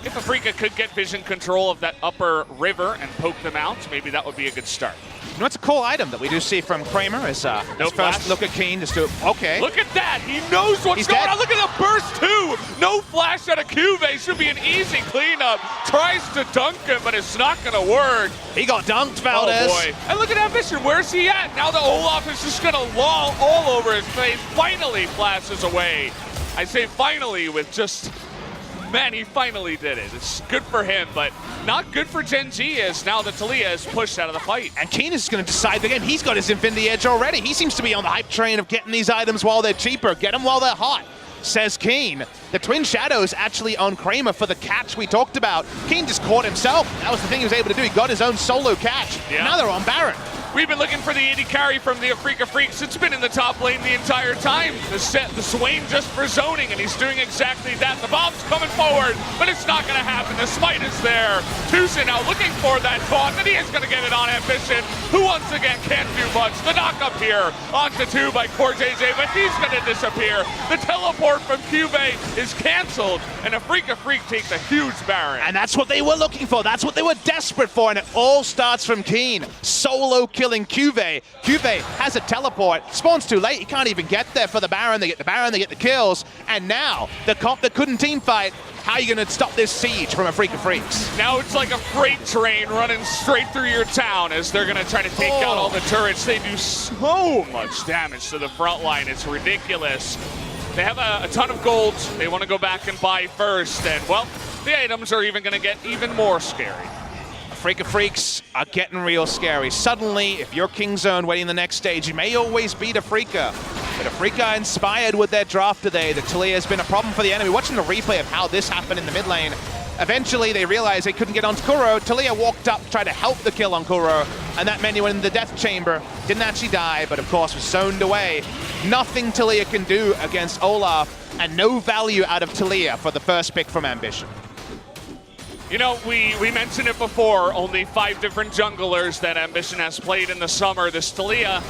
If Afreeca could get vision control of that upper river and poke them out, maybe that would be a good start.
You know, it's a cool item that we do see from Kramer is his first look at Kiin, just do, okay.
Look at that, he knows what's going on. Look at the burst too. No flash out of CuVee, should be an easy cleanup. Tries to dunk him, but it's not gonna work.
He got dunked, Valdez.
Oh boy, and look at Ambition, where's he at? Now the Olaf is just gonna loll all over his face. Finally flashes away. I say finally with just, man, he finally did it. It's good for him, but not good for Gen.G as now the Taliyah is pushed out of the fight.
And Kiin is going to decide the game. He's got his Infinity Edge already. He seems to be on the hype train of getting these items while they're cheaper. Get them while they're hot, says Kiin. The Twin Shadows actually on Kramer for the catch we talked about. Kiin just caught himself. That was the thing he was able to do. He got his own solo catch. Yeah. Now they're on Baron.
We've been looking for the AD carry from the Afreeca Freecs. It's been in the top lane the entire time. The Swain just for zoning, and he's doing exactly that. The bomb's coming forward, but it's not going to happen. The smite is there. Tusin now looking for that taunt, and he is going to get it on Ambition, who once again can't do much. The knock up here onto 2 by CoreJJ, but he's going to disappear. The teleport from CuVee is canceled, and Afreeca Freecs takes a huge Baron.
And that's what they were looking for. That's what they were desperate for, and it all starts from Kiin. Solo killing CuVee. CuVee has a teleport, spawns too late, he can't even get there for the Baron. They get the Baron, they get the kills, and now the comp that couldn't team fight. How are you going to stop this siege from Afreeca Freecs?
Now it's like a freight train running straight through your town as they're going to try to take out all the turrets. They do so much damage to the front line, it's ridiculous. They have a ton of gold, they want to go back and buy first, and well, the items are even going to get even more scary.
Afreeca Freecs are getting real scary. Suddenly, if you're King Zone waiting the next stage, you may always beat Afreeca. But Afreeca inspired with their draft today. The Taliyah has been a problem for the enemy. Watching the replay of how this happened in the mid lane, eventually they realized they couldn't get onto Kuro. Taliyah walked up, tried to help the kill on Kuro, and that meant he went in the death chamber. Didn't actually die, but of course was zoned away. Nothing Taliyah can do against Olaf, and no value out of Taliyah for the first pick from Ambition.
You know, we mentioned it before, only 5 different junglers that Ambition has played in the summer. This Taliyah,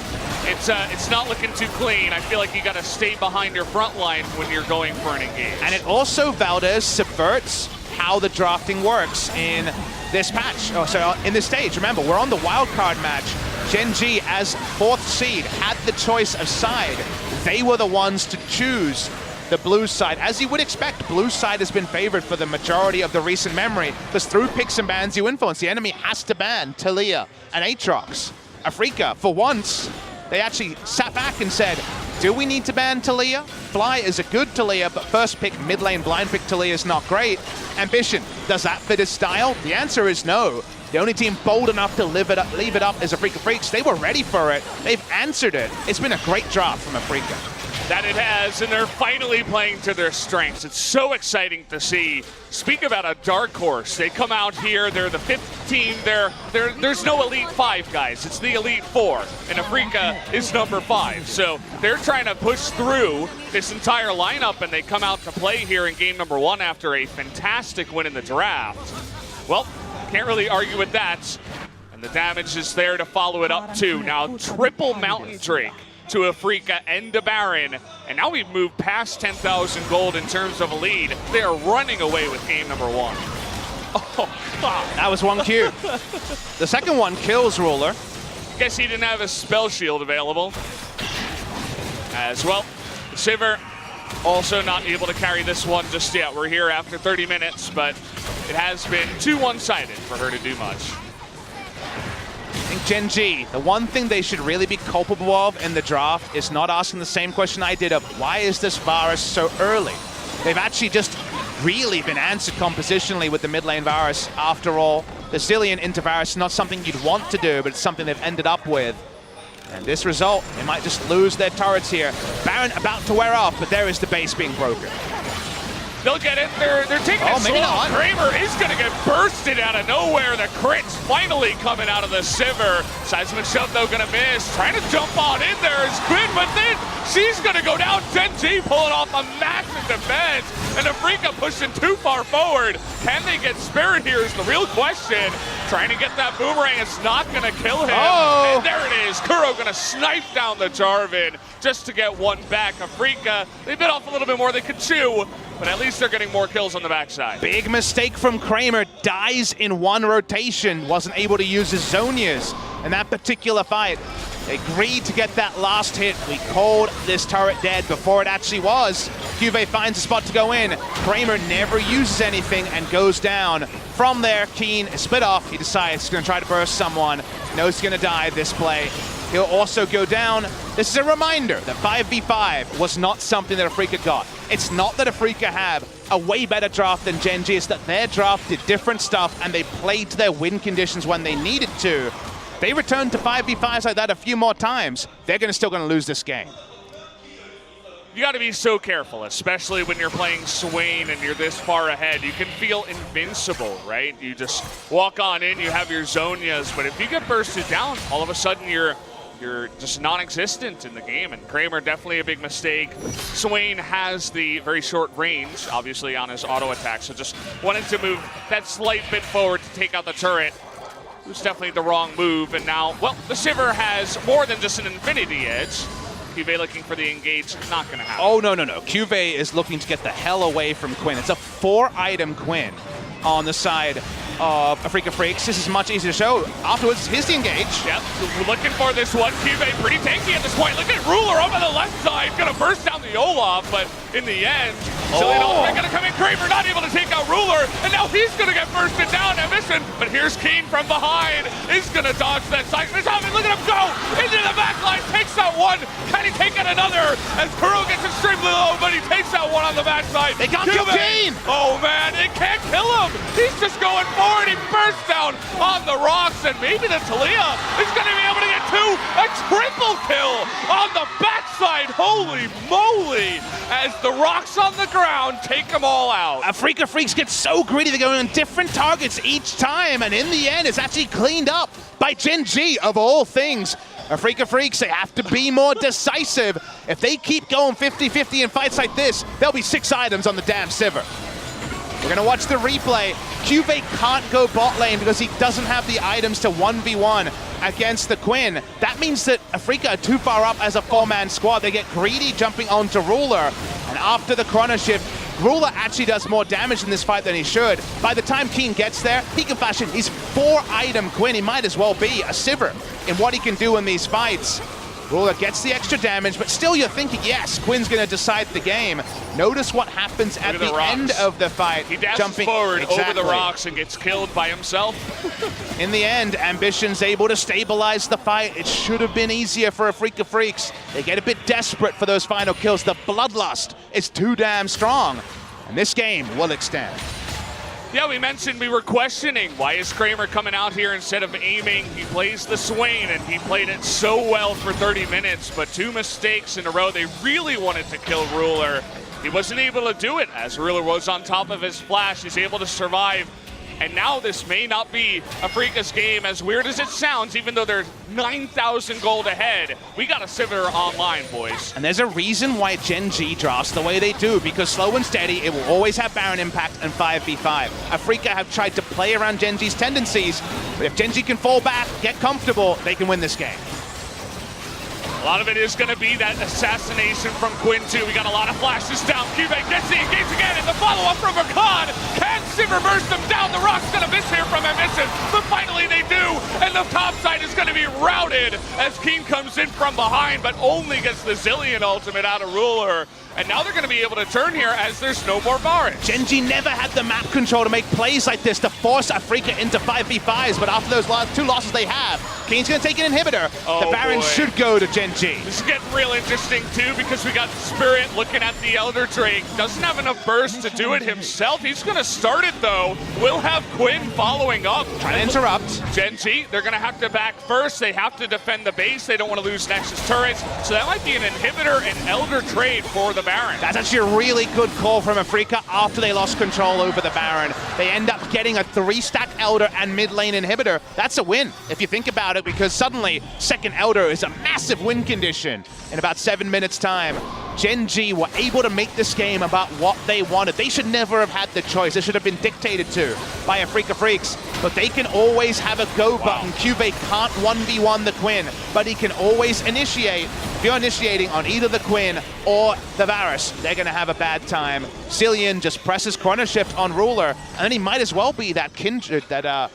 it's not looking too clean. I feel like you got to stay behind your front line when you're going for an engage.
And it also, Valdez, subverts how the drafting works in this patch. Oh, so in this stage, remember, we're on the wildcard match. Gen.G, as 4th seed, had the choice of side. They were the ones to choose the blue side. As you would expect, blue side has been favored for the majority of the recent memory, because through picks and bans you influence, the enemy has to ban Taliyah and Aatrox. Afreeca, for once, they actually sat back and said, do we need to ban Taliyah? Fly is a good Taliyah, but first pick mid lane blind pick Taliyah is not great. Ambition, does that fit his style? The answer is no. The only team bold enough to leave it up is Afreeca Freecs. They were ready for it. They've answered it. It's been a great draft from Afreeca.
That it has, and they're finally playing to their strengths. It's so exciting to see. Speak about a dark horse. They come out here, they're the 5th team. There's no Elite 5, guys. It's the Elite 4, and Afreeca is number 5. So they're trying to push through this entire lineup, and they come out to play here in game number 1 after a fantastic win in the draft. Well, can't really argue with that. And the damage is there to follow it up too. Now triple Mountain Drake to Afreeca and to Baron, and now we've moved past 10,000 gold in terms of a lead. They are running away with game number 1. Oh, God.
That was 1 Q. The second one kills Ruler.
Guess he didn't have a spell shield available. As well, Sivir also not able to carry this one just yet. We're here after 30 minutes, but it has been too one-sided for her to do much.
I think Gen.G, the one thing they should really be culpable of in the draft is not asking the same question I did of why is this Varus so early? They've actually just really been answered compositionally with the mid lane Varus. After all, the Zilean into Varus is not something you'd want to do, but it's something they've ended up with. And this result, they might just lose their turrets here. Baron about to wear off, but there is the base being broken.
They'll get it. They're taking it
maybe
slow.
not.
Kramer is going to get bursted out of nowhere. The crit's finally coming out of the Sivir. Seismic shove, though, going to miss. Trying to jump on in there is Quinn, but then she's going to go down. Gen.G pulling off a massive defense. And Afreeca pushing too far forward. Can they get spared here is the real question. Trying to get that boomerang. It's not going to kill him.
Oh.
And there it is. Kuro going to snipe down the Jarvan just to get one back. Afreeca, they bit off a little bit more they could chew, but at least they're getting more kills on the backside.
Big mistake from Kramer. Dies in 1 rotation. Wasn't able to use his Zonias in that particular fight. They agreed to get that last hit. We called this turret dead before it actually was. CuVee finds a spot to go in. Kramer never uses anything and goes down. From there, Kiin is split off. He decides he's going to try to burst someone. Knows he's going to die this play. He'll also go down. This is a reminder that 5v5 was not something that Afreeca got. It's not that Afreeca have a way better draft than Gen.G. It's that their draft did different stuff and they played to their win conditions when they needed to. They return to 5v5s like that a few more times, they're still going to lose this game.
You got to be so careful, especially when you're playing Swain and you're this far ahead. You can feel invincible, right? You just walk on in, you have your Zonias, but if you get bursted down, all of a sudden you're just non-existent in the game, and Kramer definitely a big mistake. Swain has the very short range, obviously, on his auto attack, so just wanted to move that slight bit forward to take out the turret. It was definitely the wrong move, and now, well, the Sivir has more than just an infinity edge. CuVee looking for the engage, not going to happen.
Oh, no. CuVee is looking to get the hell away from Quinn. It's a 4-item Quinn on the side of Afreeca Freecs. This is much easier to show. Afterwards, here's the engage.
Yep, looking for this one. CuVee pretty tanky at this point. Look at Ruler up on the left side. Going to burst down the Olaf, but in the end, Zilean going to come in. Kramer not able to take out Ruler, and now he's going to get bursted down. Ambition, but here's Kiin from behind. He's going to dodge that side. Look at him go into the back line. Takes out one. Can he take out another? As Kuro gets extremely low, but he takes out one on the backside.
They can't kill Kiin.
Oh, man, it can't kill him. He's just going forward. He bursts down on the rocks, and maybe the Taliyah is going to be able to get a triple kill on the backside. Holy moly, as the rocks on the ground take them all out.
Afreeca Freecs get so greedy, they're going on different targets each time, and in the end, it's actually cleaned up by Gen.G, of all things. Afreeca Freecs, they have to be more decisive. If they keep going 50-50 in fights like this, there'll be 6 items on the damn Sivir. We're going to watch the replay. CuVee can't go bot lane because he doesn't have the items to 1v1 against the Quinn. That means that Afreeca are too far up as a 4-man squad. They get greedy jumping onto Ruler, and after the chrono shift, Ruler actually does more damage in this fight than he should. By the time Kiin gets there, he can fashion his 4-item Quinn. He might as well be a Sivir in what he can do in these fights. Ruler gets the extra damage, but still you're thinking, yes, Quinn's going to decide the game. Notice what happens at the end of the fight.
He dashes
jumping
forward
exactly
over the rocks and gets killed by himself.
In the end, Ambition's able to stabilize the fight. It should have been easier for Afreeca Freecs. They get a bit desperate for those final kills. The bloodlust is too damn strong, and this game will extend.
Yeah, we mentioned we were questioning, why is Kramer coming out here instead of aiming? He plays the Swain, and he played it so well for 30 minutes, but 2 mistakes in a row. They really wanted to kill Ruler. He wasn't able to do it, as Ruler was on top of his flash. He's able to survive. And now this may not be Afreeca's game, as weird as it sounds, even though they're 9,000 gold ahead. We got a Sivir online, boys.
And there's a reason why Gen.G drafts the way they do, because slow and steady, it will always have Baron impact and 5v5. Afreeca have tried to play around Gen.G's tendencies, but if Gen.G can fall back, get comfortable, they can win this game.
A lot of it is going to be that assassination from Quinn, too. We got a lot of flashes down. CuVee gets the engage again, and the follow-up from Rakan. Can Sivir burst them down? The Rock's going to miss here from Ambition, but finally they do, and the top side is going to be routed as Kiin comes in from behind, but only gets the Zilean ultimate out of Ruler. And now they're going to be able to turn here as there's no more Varus.
Gen.G never had the map control to make plays like this to force Afreeca into 5v5s, but after those last 2 losses they have, Kiin's going to take an inhibitor. The Baron should go to Gen.G.
This is getting real interesting, too, because we got Spirit looking at the Elder Drake. Doesn't have enough burst to do it himself. He's going to start it, though. We'll have Quinn following up.
Trying to interrupt.
Gen.G, they're going to have to back first. They have to defend the base. They don't want to lose Nexus turrets. So that might be an inhibitor and Elder trade for the Baron.
That's actually a really good call from Afreeca after they lost control over the Baron. They end up getting a 3-stack Elder and mid lane inhibitor. That's a win, if you think about it, because suddenly second Elder is a massive win condition in about 7 minutes time. Gen.G were able to make this game about what they wanted. They should never have had the choice. They should have been dictated to by Afreeca Freecs, but they can always have a go button. CuVee can't 1v1 the Quinn, but he can always initiate. If you're initiating on either the Quinn or the Varus, they're going to have a bad time. Zilean just presses chrono shift on Ruler, and then he might as well be that kindred that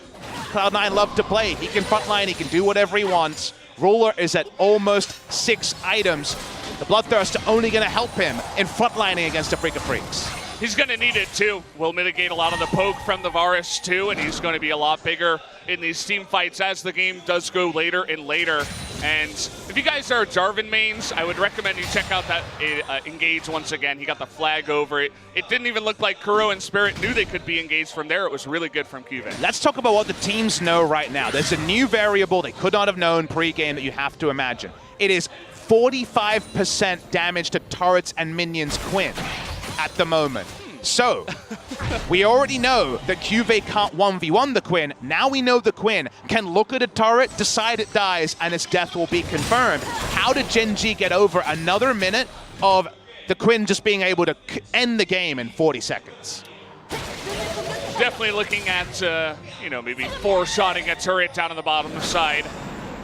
Cloud9 loved to play. He can frontline, he can do whatever he wants. Ruler is at almost 6 items. The Bloodthirst only going to help him in frontlining against Afreeca Freecs.
He's going to need it, too. Will mitigate a lot of the poke from the Varus, too, and he's going to be a lot bigger in these team fights as the game does go later and later. And if you guys are Jarvan mains, I would recommend you check out that engage once again. He got the flag over it. It didn't even look like Kuro and Spirit knew they could be engaged from there. It was really good from CuVee.
Let's talk about what the teams know right now. There's a new variable they could not have known pre-game that you have to imagine. It is 45% damage to turrets and minions Quinn at the moment. So, we already know that CuVee can't 1v1 the Quinn. Now we know the Quinn can look at a turret, decide it dies, and its death will be confirmed. How did Gen.G get over another minute of the Quinn just being able to end the game in 40 seconds?
Definitely looking at, maybe 4-shotting a turret down on the bottom side.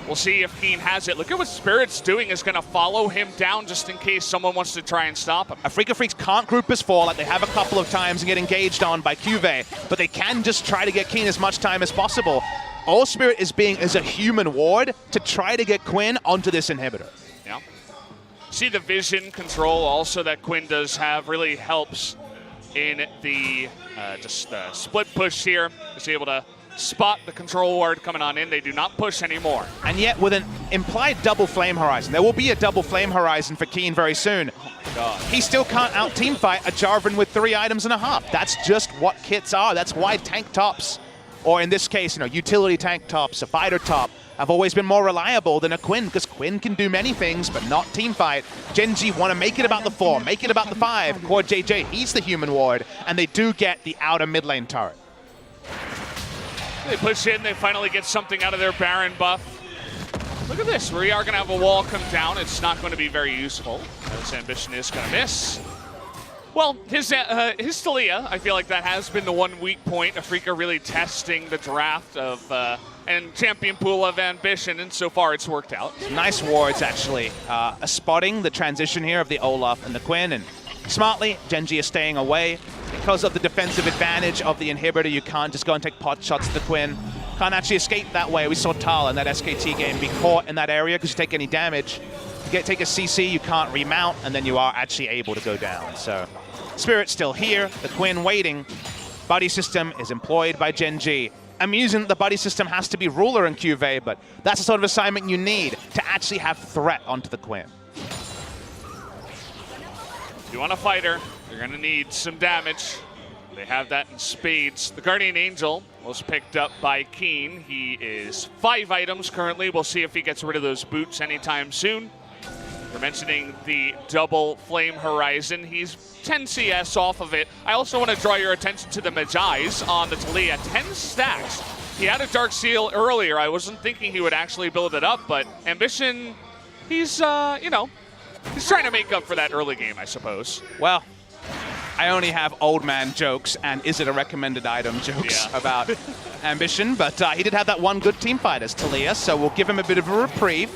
We'll see if Kiin has it. Look at what Spirit's doing, is going to follow him down just in case someone wants to try and stop him.
Afreeca Freecs can't group as 4 like they have a couple of times and get engaged on by CuVee, but they can just try to get Kiin as much time as possible. All Spirit is being is a human ward to try to get Quinn onto this inhibitor.
Yeah. See the vision control also that Quinn does have really helps in the split push here. Is able to spot the control ward coming on in. They do not push anymore.
And yet with an implied double flame horizon, there will be a double flame horizon for Kiin very soon.
Oh my God.
He still can't out team fight a Jarvan with 3 items and a half. That's just what kits are. That's why tank tops, or in this case, utility tank tops, a fighter top, have always been more reliable than a Quinn, because Quinn can do many things, but not team fight. Gen.G want to make it about the 4, make it about the 5. CoreJJ, he's the human ward, and they do get the outer mid lane turret.
They push in, they finally get something out of their Baron buff. Look at this, we are going to have a wall come down. It's not going to be very useful, as Ambition is going to miss. Well, his Taliyah, I feel like that has been the one weak point. Afreeca really testing the draft of and champion pool of ambition, and so far it's worked out.
Nice wards, actually. Spotting the transition here of the Olaf and the Quinn, and smartly, Gen.G is staying away. Because of the defensive advantage of the inhibitor, you can't just go and take pot shots to the Quinn. Can't actually escape that way. We saw Tal in that SKT game be caught in that area because you take any damage. You take a CC, you can't remount, and then you are actually able to go down. So, Spirit's still here, the Quinn waiting. Buddy system is employed by Gen.G. Amusing that the buddy system has to be ruler in CuVee, but that's the sort of assignment you need to actually have threat onto the Quinn.
If you want a fighter, you're going to need some damage. They have that in spades. The Guardian Angel was picked up by Kiin. He is 5 items currently. We'll see if he gets rid of those boots anytime soon. We're mentioning the double Flame Horizon. He's 10 CS off of it. I also want to draw your attention to the Magi's on the Taliyah. 10 stacks. He had a Dark Seal earlier. I wasn't thinking he would actually build it up, but Ambition, he's, you know, he's trying to make up for that early game, I suppose.
Well, I only have old man jokes and is it a recommended item jokes about Ambition, but he did have that one good team fight as Taliyah, so we'll give him a bit of a reprieve.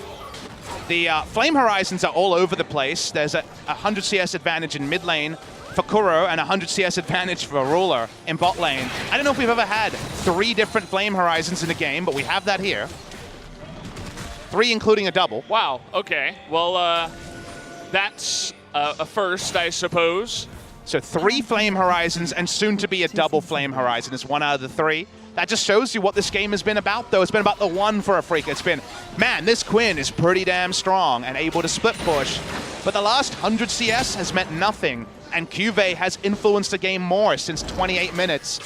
The Flame Horizons are all over the place. There's a 100 CS advantage in mid lane for Kuro and 100 CS advantage for Ruler in bot lane. I don't know if we've ever had 3 different Flame Horizons in a game, but we have that here. 3 including a double.
Wow, okay. Well, that's a first, I suppose.
So 3 Flame Horizons and soon to be a double Flame Horizon is 1 out of the 3. That just shows you what this game has been about, though. It's been about the one for Afreeca. It's been, man, this Quinn is pretty damn strong and able to split push. But the last 100 CS has meant nothing, and CuVee has influenced the game more since 28 minutes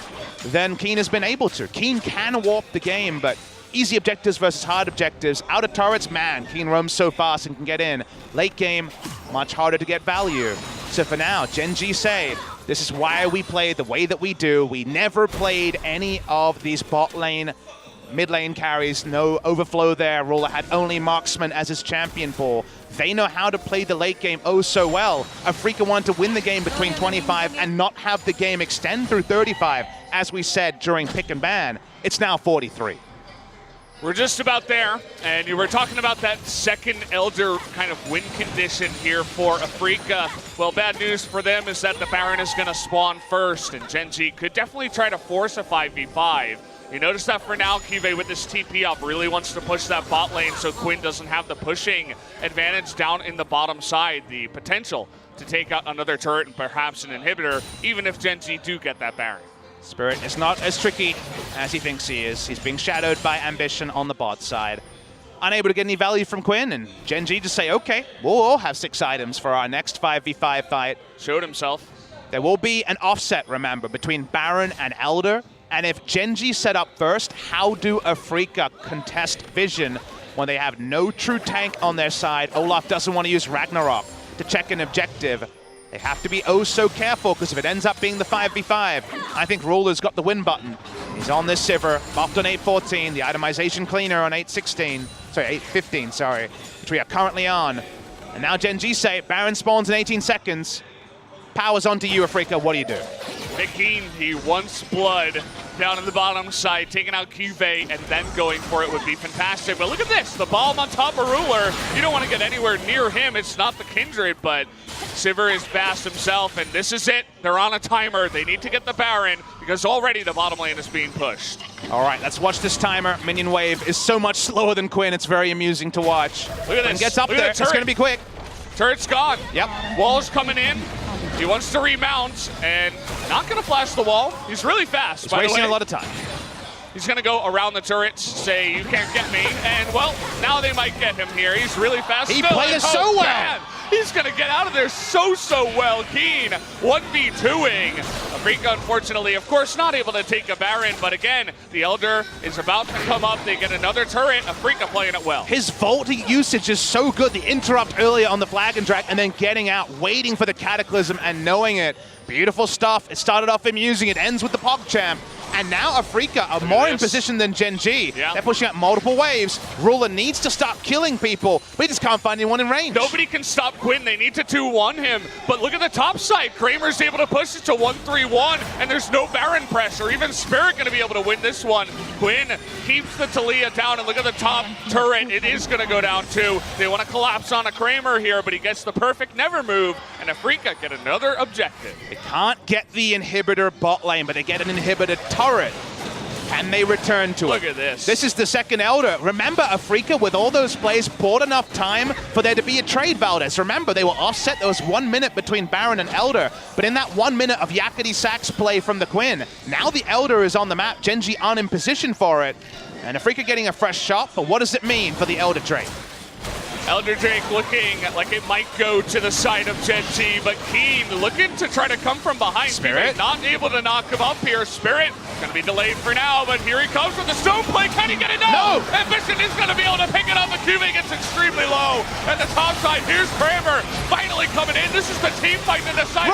than Kiin has been able to. Kiin can warp the game, but easy objectives versus hard objectives. Out of turrets, man, Kiin roams so fast and can get in. Late game, much harder to get value. So for now, Gen.G say, this is why we play the way that we do. We never played any of these bot lane, mid lane carries, no overflow there. Ruler had only marksman as his champion pool. They know how to play the late game oh so well. Afreeca wanted to win the game between 25 and not have the game extend through 35, as we said during pick and ban. It's now 43.
We're just about there, and you were talking about that second Elder kind of win condition here for Afreeca. Well, bad news for them is that the Baron is going to spawn first, and Gen.G could definitely try to force a 5v5. You notice that for now, CuVee with this TP up really wants to push that bot lane so Quinn doesn't have the pushing advantage down in the bottom side, the potential to take out another turret and perhaps an inhibitor, even if Gen.G do get that Baron.
Spirit is not as tricky as he thinks he is. He's being shadowed by Ambition on the bot side. Unable to get any value from Quinn, and Gen.G just say, okay, we'll all have 6 items for our next 5v5 fight.
Showed himself.
There will be an offset, remember, between Baron and Elder, and if Gen.G set up first, how do Afreeca contest Vision when they have no true tank on their side? Olaf doesn't want to use Ragnarok to check an objective. They have to be oh so careful, because if it ends up being the 5v5, I think Ruler's got the win button. He's on this Sivir, buffed on 8.14, the itemization cleaner on 8.16, sorry, 8.15, sorry, which we are currently on. And now Gen.G say, Baron spawns in 18 seconds. Power's onto you, Afreeca, what do you do?
Kiin, he wants blood down in the bottom side, taking out CuVee and then going for it would be fantastic. But look at this, the bomb on top of Ruler. You don't want to get anywhere near him. It's not the Kindred, but Sivir is fast himself, and this is it. They're on a timer. They need to get the Baron because already the bottom lane is being pushed.
All right, let's watch this timer. Minion wave is so much slower than Quinn. It's very amusing to watch.
Look at this.
When gets up there, it's going to be quick.
Turret's gone.
Yep.
Wall's coming in. He wants to remount and not going to flash the wall. He's really fast.
He's wasting a lot of time.
He's going to go around the turrets, say, you can't get me. And, well, now they might get him here. He's really fast.
He played it so well. Man.
He's going to get out of there so well. Kiin 1v2ing. Afreeca, unfortunately, of course, not able to take a Baron. But again, the Elder is about to come up. They get another turret. Afreeca playing it well.
His Volt usage is so good. The interrupt earlier on the Flag and Drag and then getting out, waiting for the Cataclysm and knowing it. Beautiful stuff. It started off amusing. It ends with the PogChamp. And now Afreeca are more in position than Gen.G.
Yeah.
They're pushing out multiple waves. Ruler needs to stop killing people, but he just can't find anyone in range.
Nobody can stop Quinn. They need to 2-1 him. But look at the top side. Kramer's able to push it to 1-3-1, and there's no Baron pressure. Even Spirit going to be able to win this one. Quinn keeps the Taliyah down, and look at the top turret. It is going to go down too. They want to collapse on a Kramer here, but he gets the perfect never move, and Afreeca get another objective.
They can't get the inhibitor bot lane, but they get an inhibitor turret. Can they return to it?
Look at this.
This is the second Elder. Remember, Afreeca, with all those plays, bought enough time for there to be a trade, Valdez. Remember, they will offset those 1 minute between Baron and Elder, but in that 1 minute of Yakety Sax play from the Quinn, now the Elder is on the map. Gen.G aren't in position for it, and Afreeca getting a fresh shot, but what does it mean for the Elder trade?
Elder Drake looking like it might go to the side of Gen.G, but Kiin looking to try to come from behind.
Spirit
not able to knock him up here. Spirit going to be delayed for now, but here he comes with the stone play. Can he get it? No! Ambition is going to be able to pick it up, but CuVee gets extremely low. And the top side, here's Kramer finally coming in. This is the team fight to decide.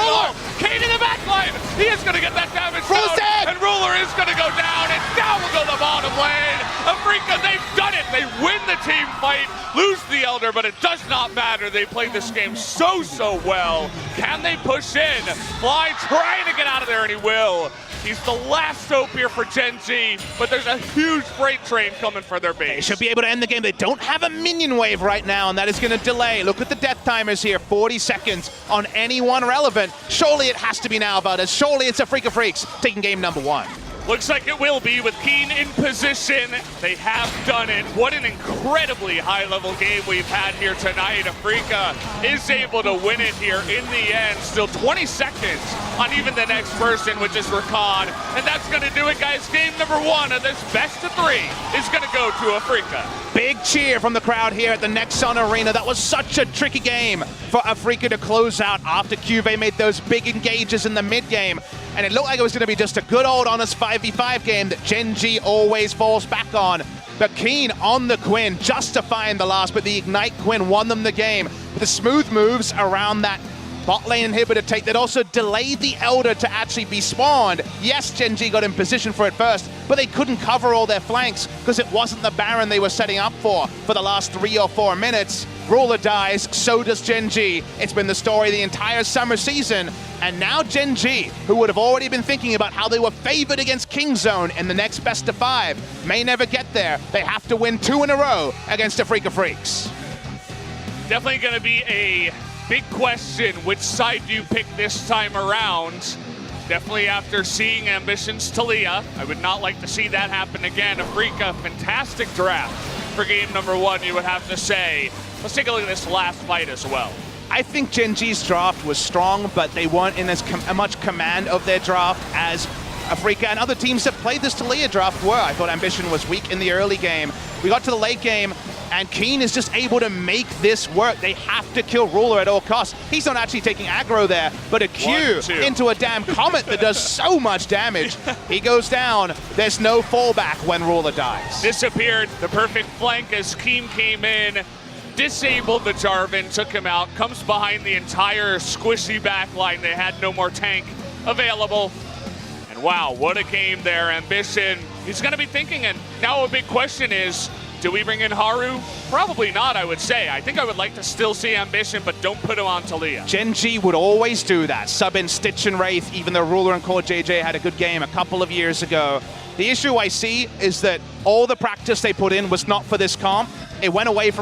Kiin in the back line. He is going to get that damage down, and Ruler is going to go down, and down will go the bottom lane. Afreeca, they've done it. They win the team fight, lose the Elder, but it does not matter. They played this game so well. Can they push in? Fly trying to get out of there, and he will. He's the last hope here for Gen.G, but there's a huge freight train coming for their base.
They should be able to end the game. They don't have a minion wave right now, and that is going to delay. Look at the death timers here, 40 seconds on anyone relevant. Surely it has to be now, Valdez. Surely it's Afreeca Freecs taking game number 1.
Looks like it will be with Kiin in position. They have done it. What an incredibly high-level game we've had here tonight. Afreeca is able to win it here in the end. Still 20 seconds on even the next person, which is Rakan. And that's going to do it, guys. Game number 1 of this best of 3 is going to go to Afreeca.
Big cheer from the crowd here at the Nexon Arena. That was such a tricky game for Afreeca to close out after CuVee made those big engages in the mid-game. And it looked like it was going to be just a good old honest 5v5 game that Gen.G always falls back on. But Kiin on the Quinn, justifying the last, but the Ignite Quinn won them the game. With the smooth moves around that bot lane inhibitor take that also delayed the Elder to actually be spawned. Yes, Gen.G got in position for it first, but they couldn't cover all their flanks because it wasn't the Baron they were setting up for the last 3 or 4 minutes. Ruler dies, so does Gen.G. It's been the story the entire summer season. And now Gen.G, who would have already been thinking about how they were favored against Kingzone in the next best of 5, may never get there. They have to win 2 in a row against Afreeca Freecs.
Definitely going to be a big question, which side do you pick this time around? Definitely after seeing Ambition's Taliyah, I would not like to see that happen again. Afreeca, fantastic draft for game number 1, you would have to say. Let's take a look at this last fight as well.
I think Gen.G's draft was strong, but they weren't in as much command of their draft as Afreeca and other teams that played this Taliyah draft were. I thought Ambition was weak in the early game. We got to the late game, and Kiin is just able to make this work. They have to kill Ruler at all costs. He's not actually taking aggro there, but a Q into a damn Comet that does so much damage. He goes down. There's no fallback when Ruler dies.
Disappeared. The perfect flank as Kiin came in, disabled the Jarvan, took him out, comes behind the entire squishy back line. They had no more tank available. And wow, what a game there. Ambition, he's going to be thinking, and now a big question is, do we bring in Haru? Probably not, I would say. I think I would like to still see Ambition, but don't put him on Taliyah.
Gen.G would always do that. Sub in Stitch and Wraith, even though Ruler and CoreJJ had a good game a couple of years ago. The issue I see is that all the practice they put in was not for this comp. It went away from